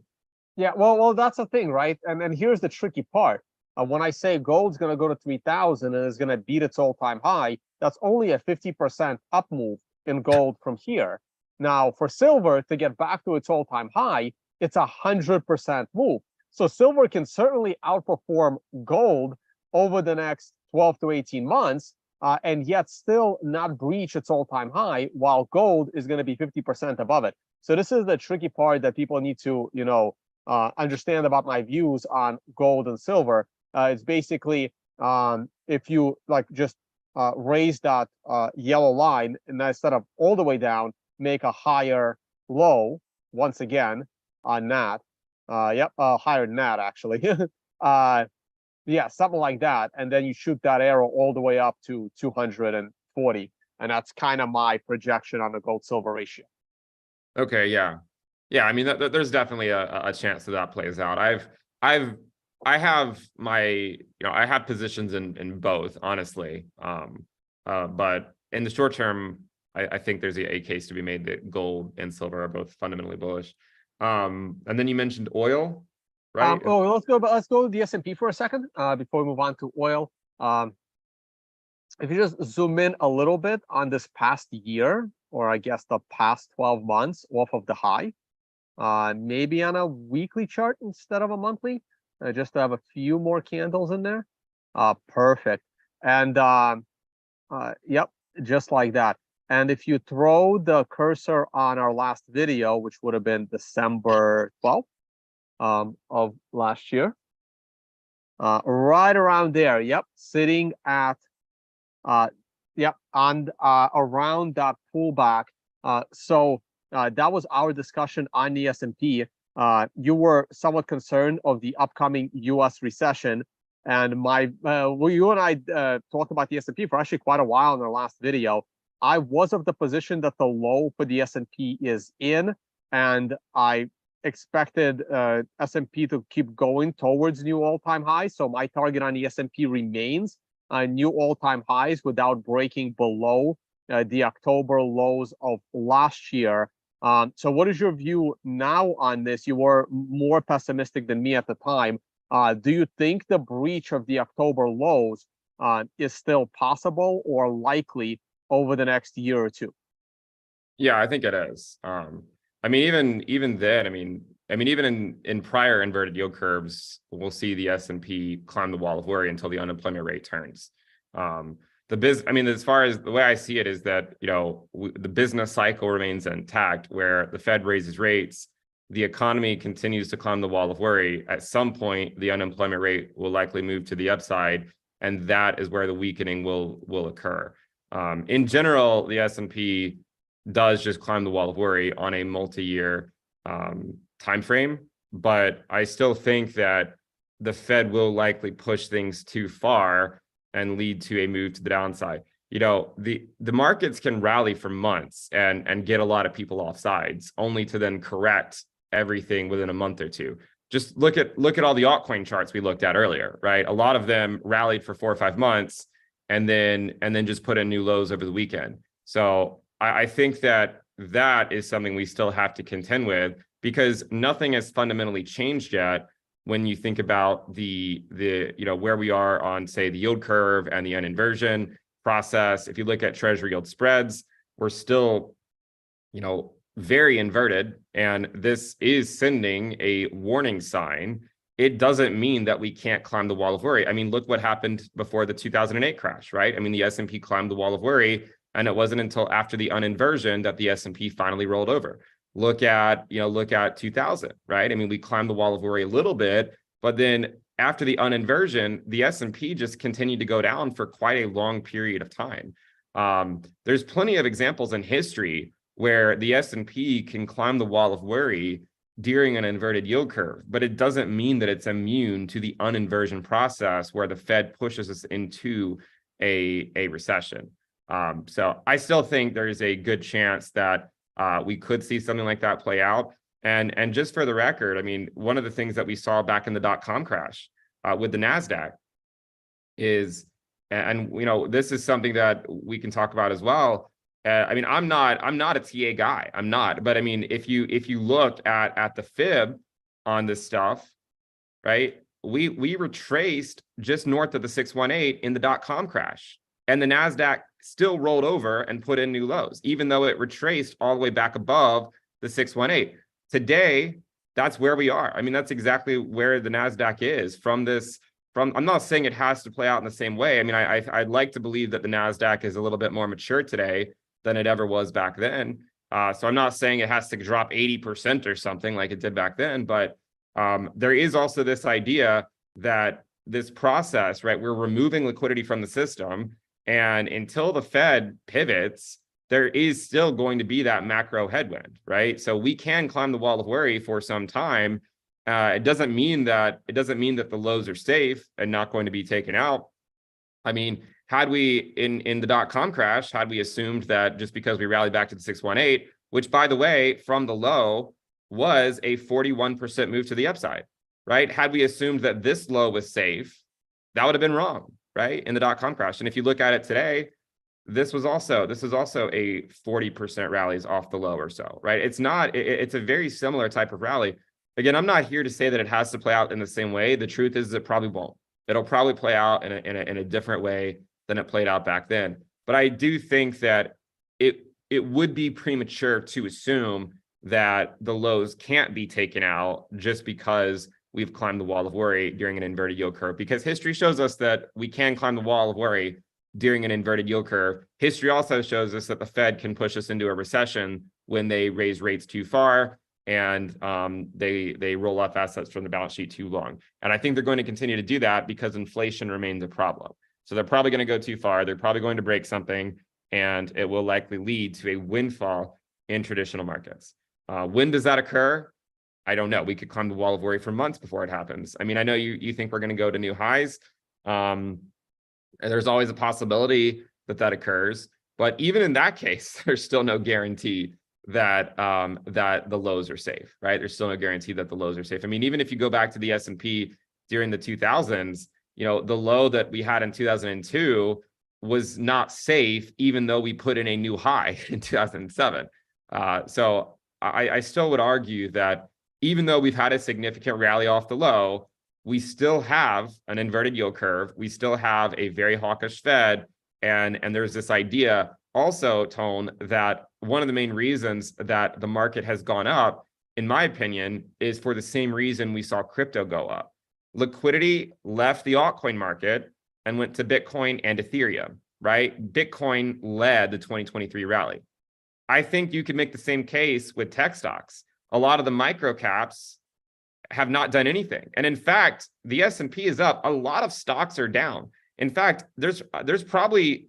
Yeah, well, that's the thing, right? And here's the tricky part. When I say gold's going to go to 3,000 and is going to beat its all-time high, that's only a 50% up move in gold from here. Now, for silver to get back to its all-time high, it's 100% move. So silver can certainly outperform gold over the next 12 to 18 months, and yet still not breach its all-time high, while gold is going to be 50% above it. So this is the tricky part that people need to, understand about my views on gold and silver. It's basically if you just raise that yellow line, and instead of all the way down, make a higher low once again on that. Higher than that actually. Yeah, something like that, and then you shoot that arrow all the way up to 240, and that's kind of my projection on the gold-silver ratio. Okay, yeah. I mean, there's definitely a chance that plays out. I have my, I have positions in both, honestly. But in the short term, I think there's a case to be made that gold and silver are both fundamentally bullish. And then you mentioned oil, right? Let's go to the S&P for a second before we move on to oil. If you just zoom in a little bit on this past year, or I guess the past 12 months off of the high, maybe on a weekly chart instead of a monthly. Just to have a few more candles in there. Perfect. And yep, just like that. And if you throw the cursor on our last video, which would have been December 12th of last year, right around there. Yep, sitting at on around that pullback. So that was our discussion on the S&P. You were somewhat concerned of the upcoming U.S. recession. And well, you and I talked about the S&P for actually quite a while in our last video. I was of the position that the low for the S&P is in, and I expected S&P to keep going towards new all-time highs. So my target on the S&P remains new all-time highs without breaking below the October lows of last year. So what is your view now on this? You were more pessimistic than me at the time. Do you think the breach of the October lows is still possible or likely over the next year or two? Yeah, I think it is. I mean, even then, even in prior inverted yield curves, we'll see the S&P climb the wall of worry until the unemployment rate turns. As far as the way I see it is that, the business cycle remains intact, where the Fed raises rates, the economy continues to climb the wall of worry. At some point, the unemployment rate will likely move to the upside, and that is where the weakening will occur. In general, the S&P does just climb the wall of worry on a multi-year time frame, but I still think that the Fed will likely push things too far and lead to a move to the downside. The markets can rally for months and get a lot of people off sides, only to then correct everything within a month or two. Just look at all the altcoin charts we looked at earlier, right? A lot of them rallied for 4 or 5 months and then just put in new lows over the weekend. So I think that is something we still have to contend with, because nothing has fundamentally changed yet when you think about the where we are on, say, the yield curve and the uninversion process. If you look at treasury yield spreads, we're still very inverted, and this is sending a warning sign. It doesn't mean that we can't climb the wall of worry. I mean, look what happened before the 2008 crash, right? I mean, the S&P climbed the wall of worry, and it wasn't until after the uninversion that the S&P finally rolled over. Look at 2000, right? I mean, we climbed the wall of worry a little bit, but then after the uninversion, the S&P just continued to go down for quite a long period of time. There's plenty of examples in history where the S&P can climb the wall of worry during an inverted yield curve, but it doesn't mean that it's immune to the uninversion process where the Fed pushes us into a recession. So I still think there is a good chance that we could see something like that play out. And just for the record, I mean, one of the things that we saw back in the .com crash with the NASDAQ is, and this is something that we can talk about as well. I mean, I'm not a TA guy. I'm not. But I mean, if you look at the fib on this stuff, right, we retraced just north of the 618 in the .com crash, and the NASDAQ still rolled over and put in new lows, even though it retraced all the way back above the 618. Today, that's where we are. I mean, that's exactly where the NASDAQ is I'm not saying it has to play out in the same way. I mean, I'd like to believe that the NASDAQ is a little bit more mature today than it ever was back then. So I'm not saying it has to drop 80% or something like it did back then, but there is also this idea that this process, right, we're removing liquidity from the system, and until the Fed pivots, there is still going to be that macro headwind, right? So we can climb the wall of worry for some time. It doesn't mean that the lows are safe and not going to be taken out. I mean, had we in the .com crash, had we assumed that just because we rallied back to the 618, which by the way, from the low was a 41% move to the upside, right? Had we assumed that this low was safe, that would have been wrong, right? In the .com crash. And if you look at it today, this is also a 40% rallies off the low or so, right? It's a very similar type of rally. Again, I'm not here to say that it has to play out in the same way. The truth is it probably won't. It'll probably play out in a different way than it played out back then. But I do think that it would be premature to assume that the lows can't be taken out just because we've climbed the wall of worry during an inverted yield curve, because history shows us that we can climb the wall of worry during an inverted yield curve. History also shows us that the Fed can push us into a recession when they raise rates too far and they roll off assets from the balance sheet too long. And I think they're going to continue to do that because inflation remains a problem. So they're probably going to go too far. They're probably going to break something, and it will likely lead to a windfall in traditional markets. When does that occur? I don't know. We could climb the wall of worry for months before it happens. I mean, I know you think we're going to go to new highs. And there's always a possibility that that occurs. But even in that case, there's still no guarantee that that the lows are safe, right? There's still no guarantee that the lows are safe. I mean, even if you go back to the S&P during the 2000s, you know, the low that we had in 2002 was not safe, even though we put in a new high in 2007. So I still would argue that even though we've had a significant rally off the low, we still have an inverted yield curve. We still have a very hawkish Fed. And there's this idea also, Tone, that one of the main reasons that the market has gone up, in my opinion, is for the same reason we saw crypto go up. Liquidity left the altcoin market and went to Bitcoin and Ethereum, right? Bitcoin led the 2023 rally. I think you could make the same case with tech stocks. A lot of the micro caps have not done anything. And in fact, the S&P is up. A lot of stocks are down. In fact, there's probably,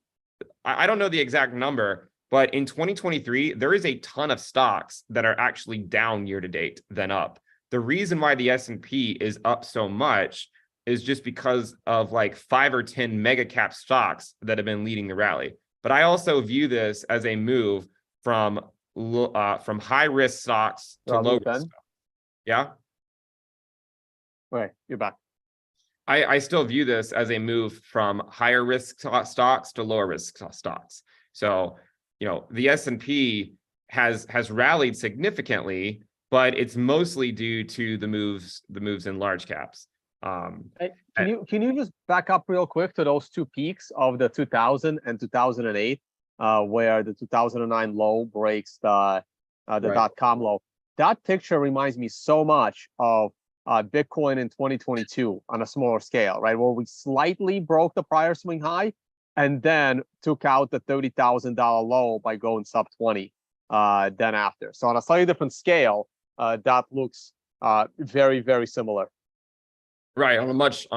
I don't know the exact number, but in 2023, there is a ton of stocks that are actually down year to date than up. The reason why the S&P is up so much is just because of like 5 or 10 mega cap stocks that have been leading the rally. But I also view this as a move from high risk stocks to low risk stocks. Yeah. All right, you're back. I still view this as a move from higher risk stocks to lower risk stocks. So, you know, the S&P has rallied significantly, but it's mostly due to the moves in large caps. Can you just back up real quick to those two peaks of the 2000 and 2008, where the 2009 low breaks the .com low? That picture reminds me so much of Bitcoin in 2022 on a smaller scale, right? Where we slightly broke the prior swing high and then took out the $30,000 low by going sub 20 then after. So on a slightly different scale, that looks very, very similar. Right, on a much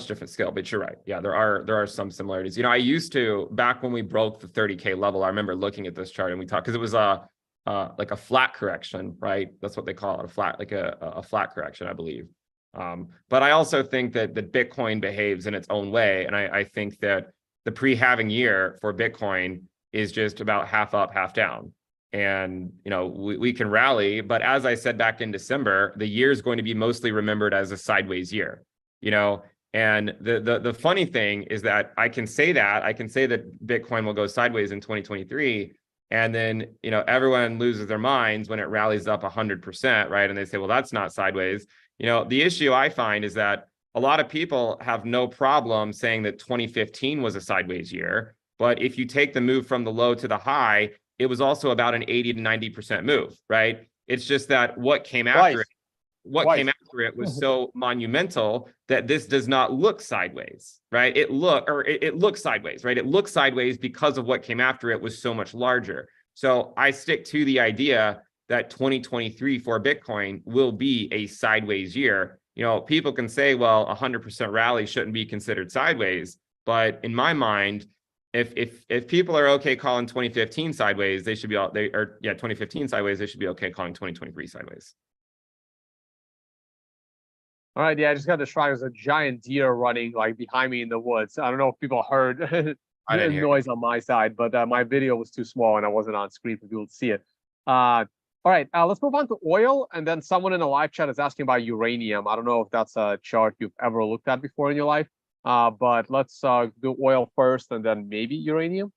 different scale, but you're right. Yeah, there are some similarities. You know, I used to, back when we broke the 30K level, I remember looking at this chart and we talked, because it was like a flat correction, right? That's what they call it, a flat, like a flat correction, I believe. But I also think that Bitcoin behaves in its own way. And I think that the pre-halving year for Bitcoin is just about half up, half down. And, you know, we can rally, but as I said back in December, the year is going to be mostly remembered as a sideways year, you know? And the funny thing is that I can say that Bitcoin will go sideways in 2023. And then, you know, everyone loses their minds when it rallies up 100%, right? And they say, well, that's not sideways. You know, the issue I find is that a lot of people have no problem saying that 2015 was a sideways year. But if you take the move from the low to the high, it was also about an 80 to 90% move, right? It's just that what came after it was so monumental that this does not look sideways, right? It looks sideways, right? It looks sideways because of what came after it was so much larger. So I stick to the idea that 2023 for Bitcoin will be a sideways year. You know, people can say, well, 100% rally shouldn't be considered sideways, but in my mind, if people are okay calling 2015 sideways, they should be 2015 sideways, they should be okay calling 2023 sideways. All right, yeah, I just got described as a giant deer running like behind me in the woods. I don't know if people heard the noise on my side, but my video was too small and I wasn't on screen for people to see it. All right, let's move on to oil. And then someone in the live chat is asking about uranium. I don't know if that's a chart you've ever looked at before in your life. But let's do oil first and then maybe uranium.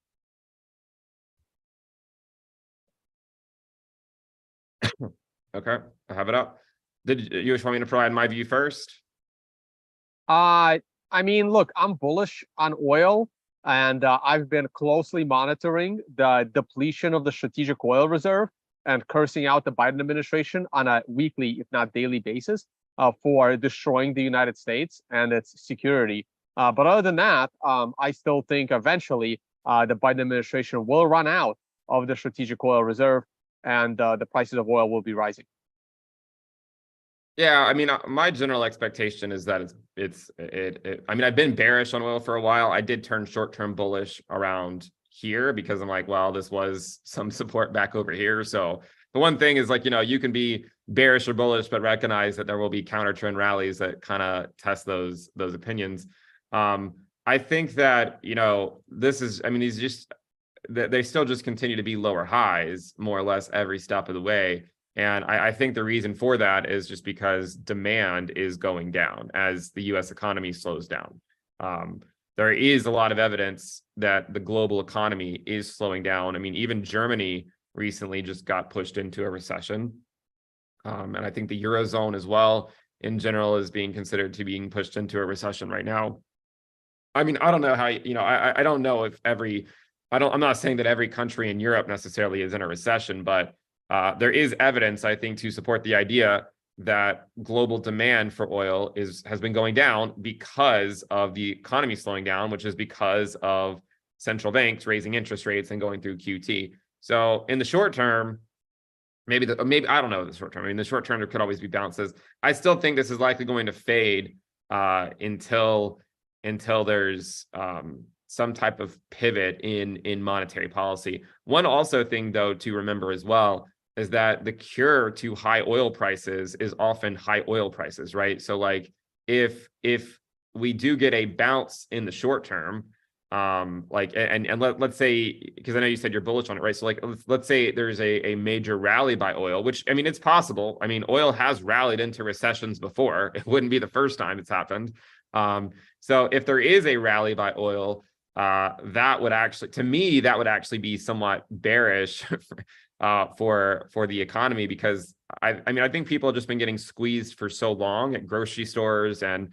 Okay, I have it up. Did you just want me to provide my view first? I mean, look, I'm bullish on oil, and I've been closely monitoring the depletion of the strategic oil reserve and cursing out the Biden administration on a weekly, if not daily basis, for destroying the United States and its security. But other than that, I still think eventually the Biden administration will run out of the strategic oil reserve and the prices of oil will be rising. Yeah, I mean, my general expectation is that I mean, I've been bearish on oil for a while. I did turn short-term bullish around here because I'm like, well, this was some support back over here. So the one thing is like, you can be bearish or bullish, but recognize that there will be counter trend rallies that kind of test those opinions. I think that, this is, I mean, these just, they still just continue to be lower highs more or less every step of the way. And I think the reason for that is just because demand is going down as the US economy slows down. There is a lot of evidence that the global economy is slowing down. I mean, even Germany recently just got pushed into a recession. And I think the Eurozone as well, in general, is being considered to being pushed into a recession right now. I mean, I don't know how, I don't know if I'm not saying that every country in Europe necessarily is in a recession, but there is evidence, I think, to support the idea that global demand for oil has been going down because of the economy slowing down, which is because of central banks raising interest rates and going through QT. So in the short term, maybe I don't know the short term. I mean, the short term there could always be bounces. I still think this is likely going to fade until there's some type of pivot in monetary policy. One also thing, though, to remember as well is that the cure to high oil prices is often high oil prices, right? So like if we do get a bounce in the short term, let's say, because I know you said you're bullish on it, right? So like let's say there's a major rally by oil, which, I mean, it's possible. I mean, oil has rallied into recessions before. It wouldn't be the first time it's happened. So if there is a rally by oil, that would actually be somewhat bearish for the economy, because I mean, I think people have just been getting squeezed for so long at grocery stores and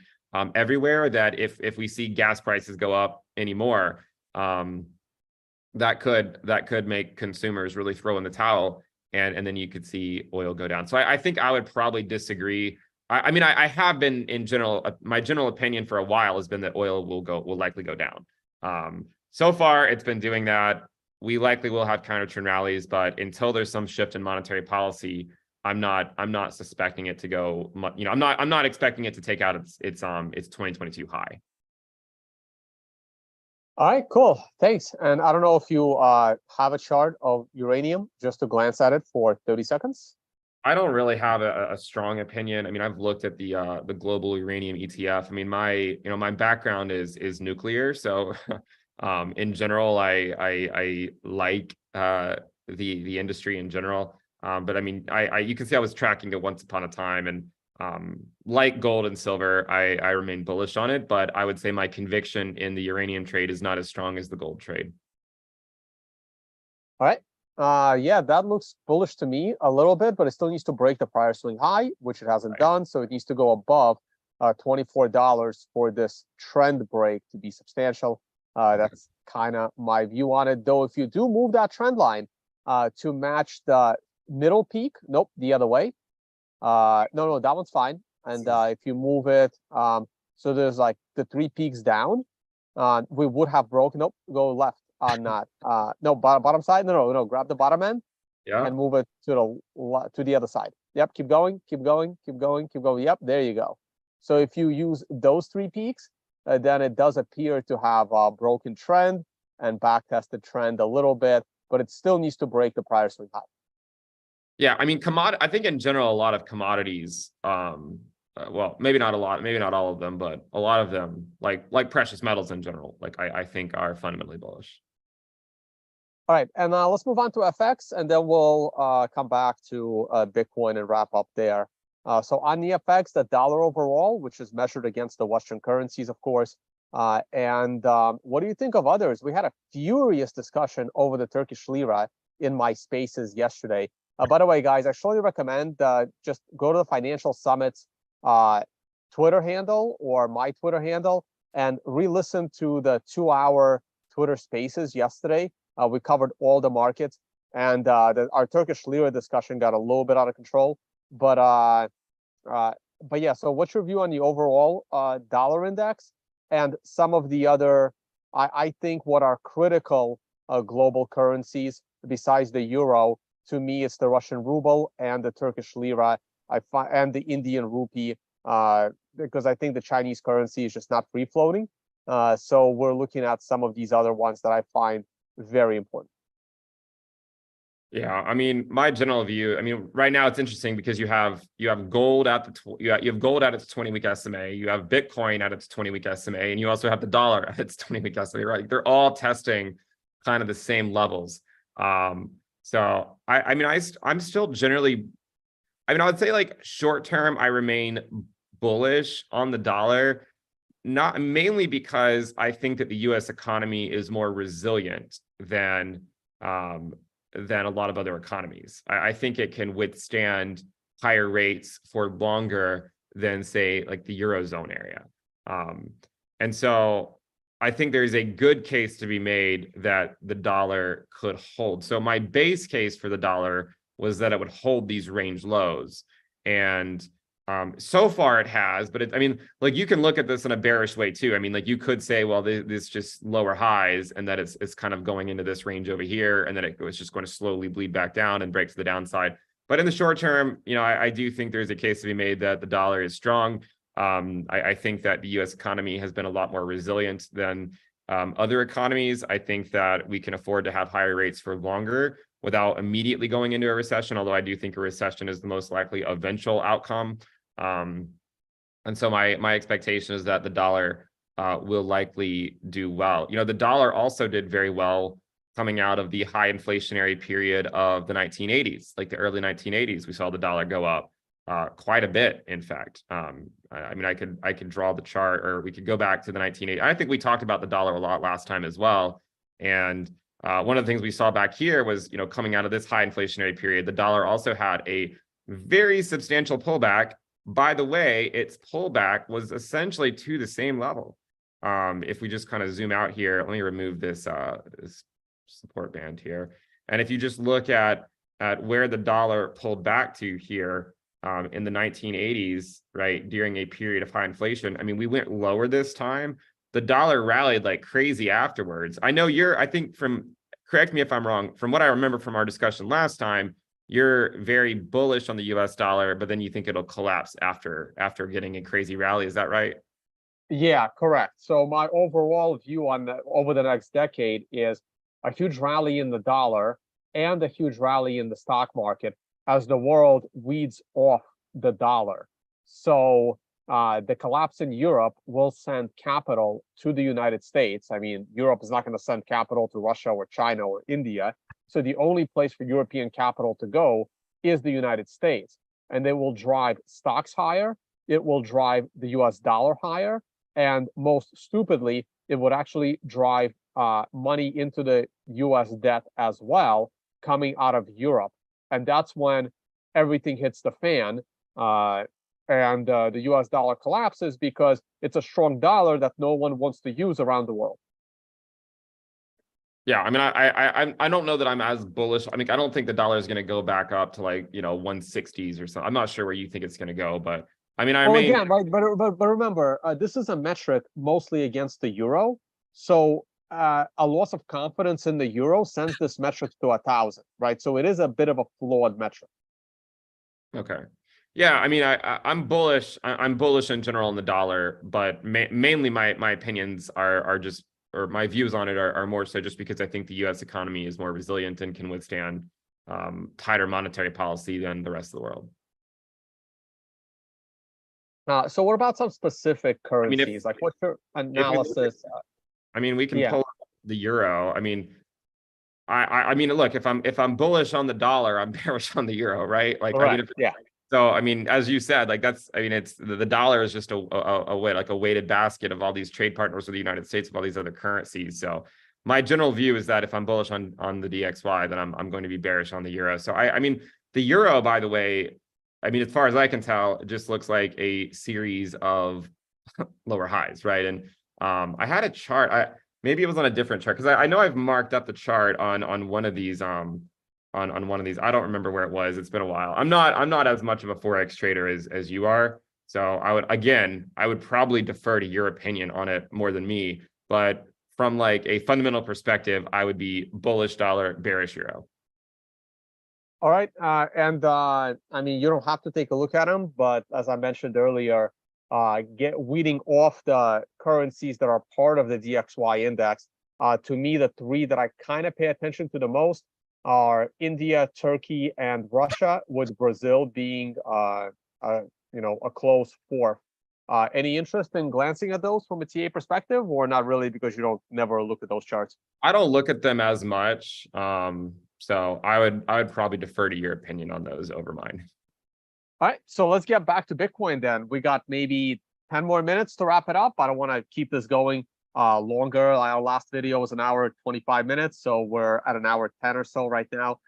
everywhere that if we see gas prices go up anymore, that could make consumers really throw in the towel, and then you could see oil go down. So I think I would probably disagree. I mean, I have been, in general, my general opinion for a while has been that oil will likely go down. So far, it's been doing that. We likely will have counter trend rallies, but until there's some shift in monetary policy, I'm not suspecting it to go. I'm not expecting it to take out its 2022 high. All right, cool. Thanks. And I don't know if you have a chart of uranium, just to glance at it for 30 seconds. I don't really have a strong opinion. I mean, I've looked at the global uranium ETF. I mean, my background is nuclear, so in general, I like the industry in general. But I mean, you can see I was tracking it once upon a time, and like gold and silver, I remain bullish on it. But I would say my conviction in the uranium trade is not as strong as the gold trade. All right. Yeah, that looks bullish to me a little bit, but it still needs to break the prior swing high, which it hasn't done. So it needs to go above $24 for this trend break to be substantial. That's kind of my view on it. Though, if you do move that trend line to match the middle peak, nope, the other way. No, that one's fine. And if you move it, so there's like the 3 peaks down, we would have broken. Nope, go left on that. No, bottom side. No, grab the bottom end, and move it to the other side. Yep, keep going. Yep, there you go. So if you use those 3 peaks, then it does appear to have a broken trend and backtested trend a little bit, but it still needs to break the prior swing high. Yeah, I mean, I think in general, a lot of commodities, well, maybe not a lot, maybe not all of them, but a lot of them, like precious metals in general, like I think are fundamentally bullish. All right, and let's move on to FX, and then we'll come back to Bitcoin and wrap up there. So on the FX, the dollar overall, which is measured against the Western currencies, of course. And what do you think of others? We had a furious discussion over the Turkish lira in my spaces yesterday. By the way, guys, I strongly recommend just go to the Financial Summit's Twitter handle or my Twitter handle and re-listen to the 2-hour Twitter spaces yesterday. We covered all the markets, and our Turkish lira discussion got a little bit out of control. But yeah, so what's your view on the overall dollar index and some of the other, I think, what are critical global currencies besides the euro? To me, it's the Russian ruble and the Turkish lira, and the Indian rupee, because I think the Chinese currency is just not free floating. So we're looking at some of these other ones that I find very important. Yeah, I mean, my general view. I mean, right now it's interesting because you have gold at the you have gold at its 20-week SMA, you have Bitcoin at its 20-week SMA, and you also have the dollar at its 20-week SMA. Right? They're all testing kind of the same levels. So I mean, I'm still generally. I mean, I would say like short term, I remain bullish on the dollar, not mainly because I think that the U.S. economy is more resilient um, than a lot of other economies. I think it can withstand higher rates for longer than, say, like the Eurozone area. Um, and so I think there's a good case to be made that the dollar could hold. So my base case for the dollar was that it would hold these range lows. And so far it has, but I mean, like you can look at this in a bearish way too. I mean, like you could say, well, this just lower highs and that it's kind of going into this range over here, and then it was just going to slowly bleed back down and break to the downside. But in the short term, you know, I do think there's a case to be made that the dollar is strong. I think that the U.S. economy has been a lot more resilient than other economies. I think that we can afford to have higher rates for longer without immediately going into a recession, although I do think a recession is the most likely eventual outcome. And so my expectation is that the dollar will likely do well. You know, the dollar also did very well coming out of the high inflationary period of the 1980s, like the early 1980s. We saw the dollar go up quite a bit, in fact. I mean, I could draw the chart, or we could go back to the 1980s. I think we talked about the dollar a lot last time as well. And one of the things we saw back here was, you know, coming out of this high inflationary period, the dollar also had a very substantial pullback. By the way, its pullback was essentially to the same level. If we just kind of zoom out here, let me remove this support band here. And if you just look at where the dollar pulled back to here in the 1980s, right, during a period of high inflation, I mean, we went lower this time. The dollar rallied like crazy afterwards. I know correct me if I'm wrong, from what I remember from our discussion last time, you're very bullish on the US dollar, but then you think it'll collapse after getting a crazy rally. Is that right? Yeah, correct. So my overall view on over the next decade is a huge rally in the dollar and a huge rally in the stock market as the world weeds off the dollar. So the collapse in Europe will send capital to the United States. I mean, Europe is not going to send capital to Russia or China or India. So the only place for European capital to go is the United States. And they will drive stocks higher. It will drive the US dollar higher. And most stupidly, it would actually drive money into the US debt as well, coming out of Europe. And that's when everything hits the fan. And the US dollar collapses because it's a strong dollar that no one wants to use around the world. Yeah, I mean, I don't know that I'm as bullish. I mean, I don't think the dollar is going to go back up to like, you know, 160s or something. I'm not sure where you think it's going to go, but I mean, Well, again, right, but remember, this is a metric mostly against the euro. So a loss of confidence in the euro sends this metric to 1,000, right? So it is a bit of a flawed metric. Okay. Yeah, I mean, I'm bullish. I'm bullish in general on the dollar, but mainly my opinions are just, or my views on it are more so just because I think the U.S. economy is more resilient and can withstand tighter monetary policy than the rest of the world. So what about some specific I mean, currencies? Like, what's your analysis? We can Yeah, pull up the euro. I mean, I mean, look, if I'm bullish on the dollar, I'm bearish on the euro, right? Like, I right. mean, Yeah. so, I mean, as you said, like I mean, it's the dollar is just a way, like a weighted basket of all these trade partners with the United States, of all these other currencies. So my general view is that if I'm bullish on the DXY, then I'm going to be bearish on the euro. So I mean, the euro, by the way, I mean, as far as I can tell, it just looks like a series of lower highs, right? And I had a chart. Maybe it was on a different chart because I know I've marked up the chart on one of these on one of these. I don't remember where it was. It's been a while. I'm not as much of a Forex trader as you are. So I would probably defer to your opinion on it more than me. But from like a fundamental perspective, I would be bullish dollar, bearish euro. All right. I mean, you don't have to take a look at them, but as I mentioned earlier, weeding off the currencies that are part of the DXY index. To me, the three that I kind of pay attention to the most are India, Turkey, and Russia, with Brazil being a close fourth. Any interest in glancing at those from a TA perspective, or not really because you don't never look at those charts? I don't look at them as much. So I would probably defer to your opinion on those over mine. All right, so let's get back to Bitcoin then. We got maybe 10 more minutes to wrap it up. I don't want to keep this going longer. Our last video was an hour 25 minutes, so we're at an hour 10 or so right now.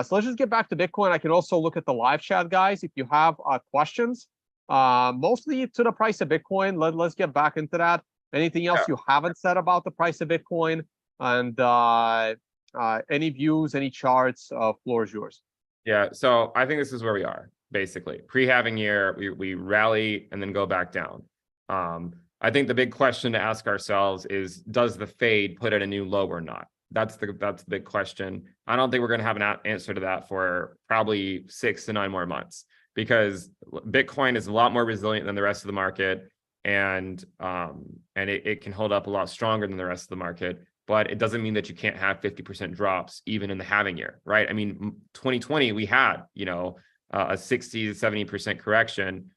So let's just get back to Bitcoin. I can also look at the live chat, guys. If you have questions, mostly to the price of Bitcoin, let's get back into that. Anything else you haven't said about the price of Bitcoin? And any views, any charts, floor is yours. Yeah, so I think this is where we are, basically. Pre-halving year, we rally and then go back down. I think the big question to ask ourselves is, does the fade put at a new low or not? That's the big question. I don't think we're going to have an answer to that for probably 6 to 9 more months, because Bitcoin is a lot more resilient than the rest of the market, and it can hold up a lot stronger than the rest of the market. But it doesn't mean that you can't have 50% drops even in the halving year, right? I mean, 2020 we had a 60 to 70% correction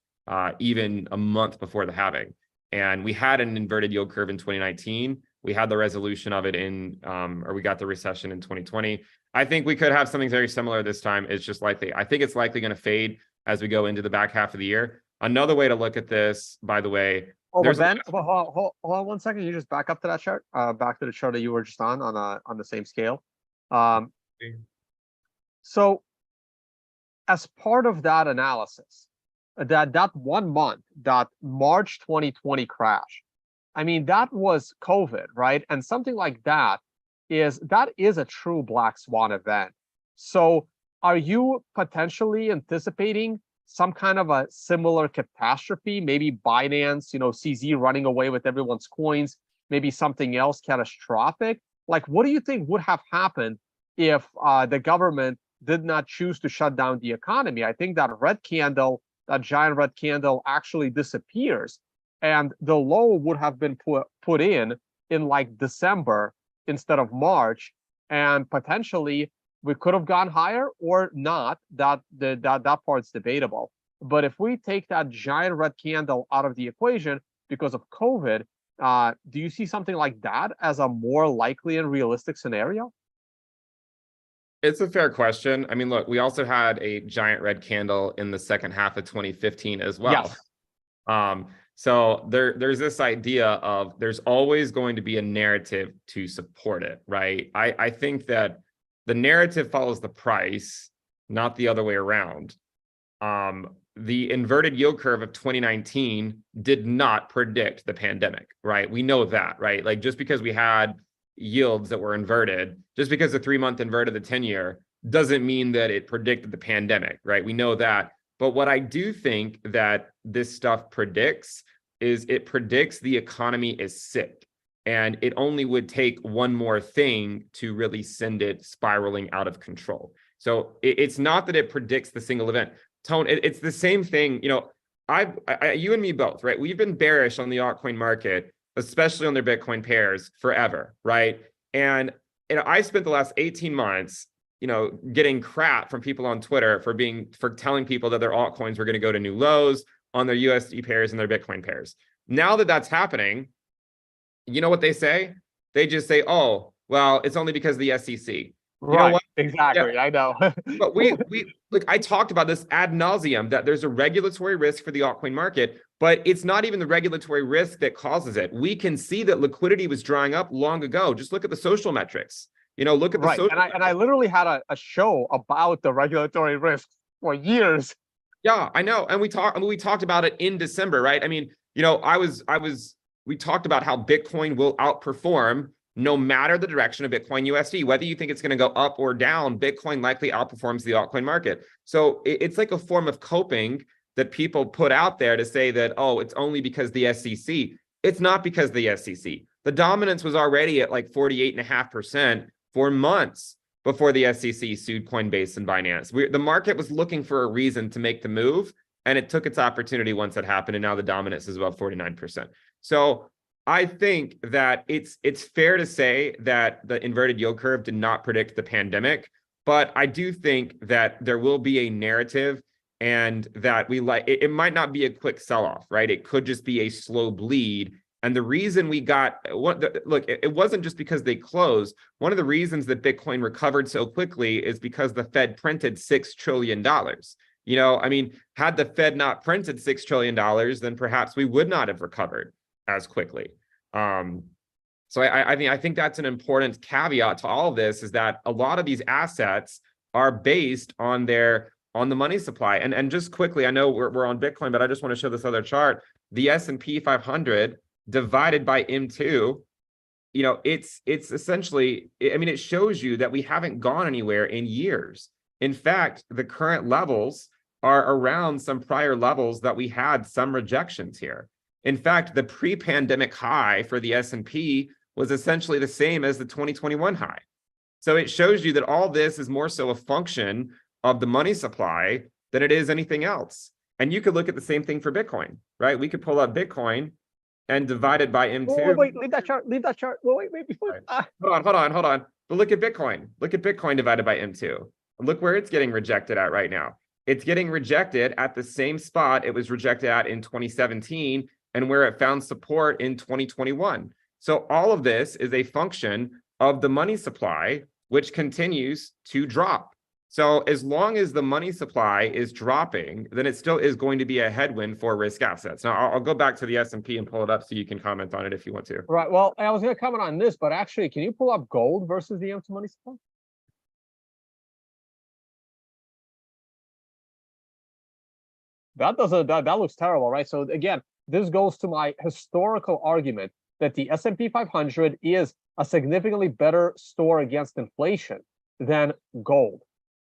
even a month before the halving, and we had an inverted yield curve in 2019. We had the resolution of it or we got the recession in 2020. I think we could have something very similar this time. It's just likely. I think it's likely going to fade as we go into the back half of the year. Another way to look at this, by the way, Ben, hold on 1 second. You just back up to that chart, back to the chart that you were just on the same scale. So as part of that analysis, that 1 month, that March 2020 crash, I mean, that was COVID, right? And something like that is a true black swan event. So are you potentially anticipating some kind of a similar catastrophe? Maybe Binance, CZ running away with everyone's coins, maybe something else catastrophic? Like, what do you think would have happened if the government did not choose to shut down the economy? I think that giant red candle actually disappears, and the low would have been put in like December instead of March, and potentially we could have gone higher or not. That part's debatable. But if we take that giant red candle out of the equation because of COVID, do you see something like that as a more likely and realistic scenario? It's a fair question. I mean, look, we also had a giant red candle in the second half of 2015 as well. Yes. So there's this idea of there's always going to be a narrative to support it, right? I think that the narrative follows the price, not the other way around. The inverted yield curve of 2019 did not predict the pandemic, right? We know that, right? Like, just because we had yields that were inverted, just because the 3-month inverted the 10-year doesn't mean that it predicted the pandemic, right? We know that. But what I do think that this stuff predicts is it predicts the economy is sick, and it only would take one more thing to really send it spiraling out of control. So it's not that it predicts the single event. Tone, it's the same thing. You and me both, right? We've been bearish on the altcoin market, especially on their Bitcoin pairs, forever, right? And I spent the last 18 months, getting crap from people on Twitter for telling people that their altcoins were going to go to new lows on their USD pairs and their Bitcoin pairs. Now that that's happening, you know what they say? They just say, "Oh, well, it's only because of the SEC." Right, you know what? Exactly. Yeah. I know. But I talked about this ad nauseum, that there's a regulatory risk for the altcoin market, but it's not even the regulatory risk that causes it. We can see that liquidity was drying up long ago. Just look at the social metrics. Look at the social. And I literally had a show about the regulatory risk for years. Yeah, I know. And we talked about it in December, right? I mean, we talked about how Bitcoin will outperform no matter the direction of Bitcoin USD. Whether you think it's going to go up or down, Bitcoin likely outperforms the altcoin market. So it's like a form of coping that people put out there to say that, oh, it's only because the SEC. It's not because of the SEC. The dominance was already at like 48.5% for months before the SEC sued Coinbase and Binance. The market was looking for a reason to make the move, and it took its opportunity once it happened, and now the dominance is about 49%. So I think that it's fair to say that the inverted yield curve did not predict the pandemic, But I do think that there will be a narrative, and that it might not be a quick sell-off, right? It could just be a slow bleed. And the reason we got look, it wasn't just because they closed. One of the reasons that Bitcoin recovered so quickly is because the Fed printed $6 trillion. You know, I mean, had the Fed not printed $6 trillion, then perhaps we would not have recovered as quickly. So I think that's an important caveat to all of this, is that a lot of these assets are based on the money supply. And just quickly, I know we're on Bitcoin, but I just want to show this other chart. The S&P 500 divided by M2, you know, it's essentially, I mean, it shows you that we haven't gone anywhere in years. In fact, the current levels are around some prior levels that we had some rejections here. In fact, the pre-pandemic high for the S&P was essentially the same as the 2021 high. So it shows you that all this is more so a function of the money supply than it is anything else. And you could look at the same thing for Bitcoin, right? We could pull up Bitcoin and divide it by M2. Wait, leave that chart. Leave that chart. Wait, before. Right. Hold on. But look at Bitcoin. Look at Bitcoin divided by M2. Look where it's getting rejected at right now. It's getting rejected at the same spot it was rejected at in 2017 and where it found support in 2021. So all of this is a function of the money supply, which continues to drop. So as long as the money supply is dropping, then it still is going to be a headwind for risk assets. Now, I'll go back to the S&P and pull it up so you can comment on it if you want to. Right. Well, I was going to comment on this, but actually, can you pull up gold versus the M2 money supply? That looks terrible, right? So again, this goes to my historical argument that the S&P 500 is a significantly better store against inflation than gold.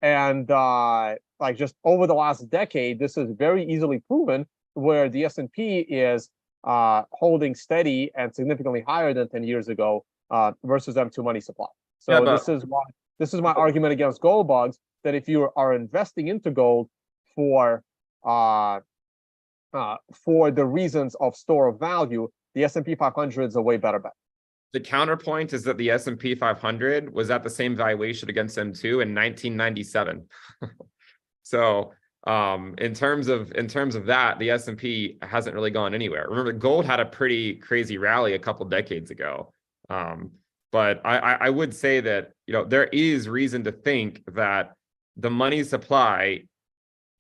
And like just over the last decade, this is very easily proven, where the S&P is holding steady and significantly higher than 10 years ago versus M2 money supply. So yeah, this is my argument against gold bugs, that if you are investing into gold for the reasons of store of value, the S&P 500 is a way better bet. The counterpoint is that the S&P 500 was at the same valuation against M2 in 1997. So in terms of that, the S&P hasn't really gone anywhere. Remember, gold had a pretty crazy rally a couple decades ago. But I would say that, you know, there is reason to think that the money supply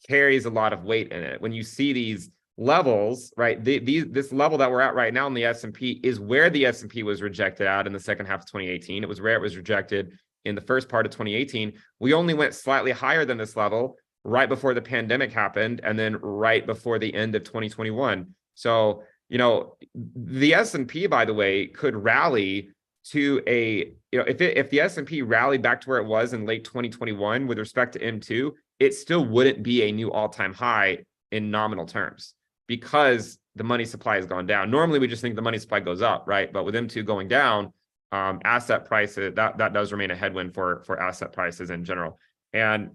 carries a lot of weight in it. When you see these levels, right, this level that we're at right now in the S&P is where the S&P was rejected at in the second half of 2018. It was where it was rejected in the first part of 2018. We only went slightly higher than this level right before the pandemic happened, and then right before the end of 2021. So, you know, the S&P, by the way, could rally to a, you know, if the S&P rallied back to where it was in late 2021 with respect to M2, it still wouldn't be a new all-time high in nominal terms, because the money supply has gone down. Normally, we just think the money supply goes up, right? But with M2 going down, asset prices, that does remain a headwind for asset prices in general. And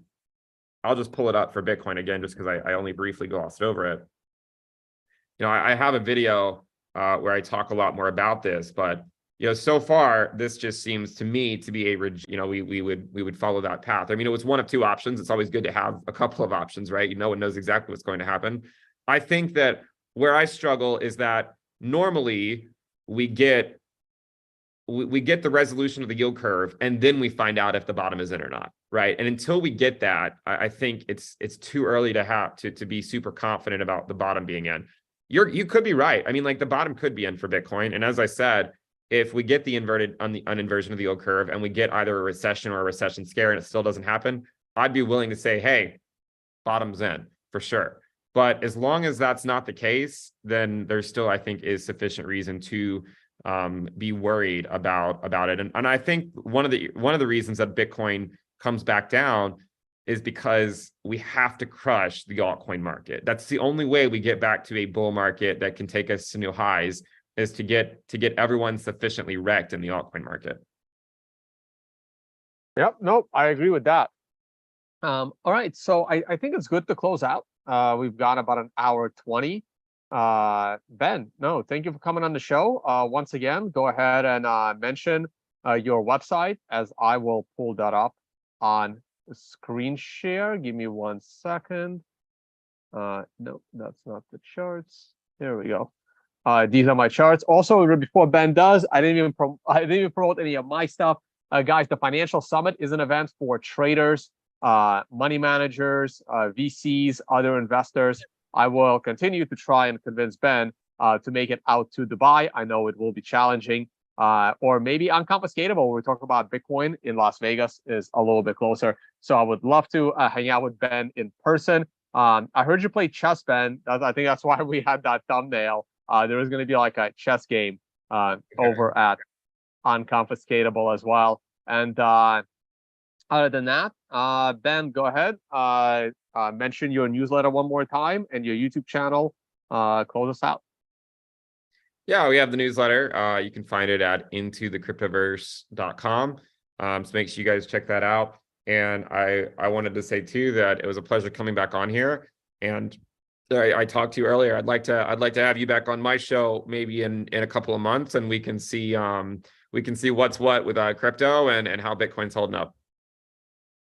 I'll just pull it up for Bitcoin again, just because I only briefly glossed over it. You know, I have a video where I talk a lot more about this, but you know, so far this just seems to me to be you know, we would follow that path. I mean, it was one of two options. It's always good to have a couple of options, right? No one knows exactly what's going to happen. I think that where I struggle is that normally we get the resolution of the yield curve, and then we find out if the bottom is in or not, right? And until we get that, I think it's too early to be super confident about the bottom being in. You could be right. I mean, like, the bottom could be in for Bitcoin. And as I said, if we get the inversion of the yield curve, and we get either a recession or a recession scare, and it still doesn't happen, I'd be willing to say, hey, bottom's in for sure. But as long as that's not the case, then there still, I think, is sufficient reason to be worried about it. And I think one of the reasons that Bitcoin comes back down is because we have to crush the altcoin market. That's the only way we get back to a bull market that can take us to new highs, is to get everyone sufficiently wrecked in the altcoin market. Yep, nope, I agree with that. All right, so I think it's good to close out. We've got about an hour 20. Ben, no, thank you for coming on the show. Once again, go ahead and mention your website, as I will pull that up on screen share. Give me 1 second. No, that's not the charts. There we go. These are my charts. Also, before Ben does, I didn't even promote any of my stuff. Guys, the Financial Summit is an event for traders, money managers, VCs, other investors. I will continue to try and convince Ben to make it out to Dubai. I know it will be challenging. Or maybe unconfiscatable. We're talking about Bitcoin in Las Vegas is a little bit closer. So I would love to hang out with Ben in person. I heard you play chess, Ben. I think that's why we had that thumbnail. There is going to be like a chess game over at Unconfiscatable as well. And other than that, Ben, go ahead. Mention your newsletter one more time and your YouTube channel. Close us out. Yeah, we have the newsletter. You can find it at intothe.cryptoverse.com. So make sure you guys check that out. And I wanted to say too that it was a pleasure coming back on here. And I talked to you earlier. I'd like to have you back on my show maybe in a couple of months, and we can see what's what with crypto and how Bitcoin's holding up.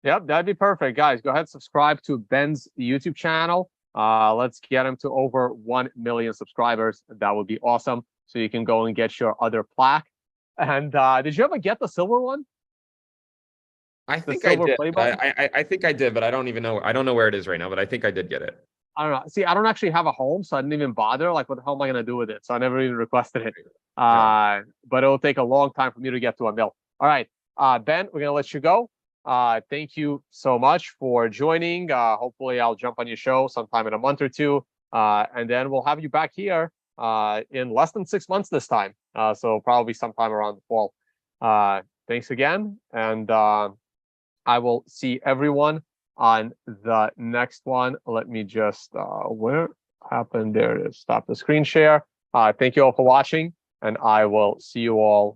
Yep, that'd be perfect, guys. Go ahead, subscribe to Ben's YouTube channel. Let's get him to over 1 million subscribers. That would be awesome. So you can go and get your other plaque. And did you ever get the silver one? I think I did. I think I did, but I don't even know. I don't know where it is right now, but I think I did get it. I don't know. See, I don't actually have a home, so I didn't even bother. Like, what the hell am I going to do with it? So I never even requested it. But it'll take a long time for me to get to 1 mil. All right, Ben, we're going to let you go. Thank you so much for joining. Hopefully I'll jump on your show sometime in a month or two. And then we'll have you back here in less than 6 months this time. So probably sometime around the fall. Thanks again. And I will see everyone on the next one. Let me just, where happened? There it is. Stop the screen share. Thank you all for watching, and I will see you all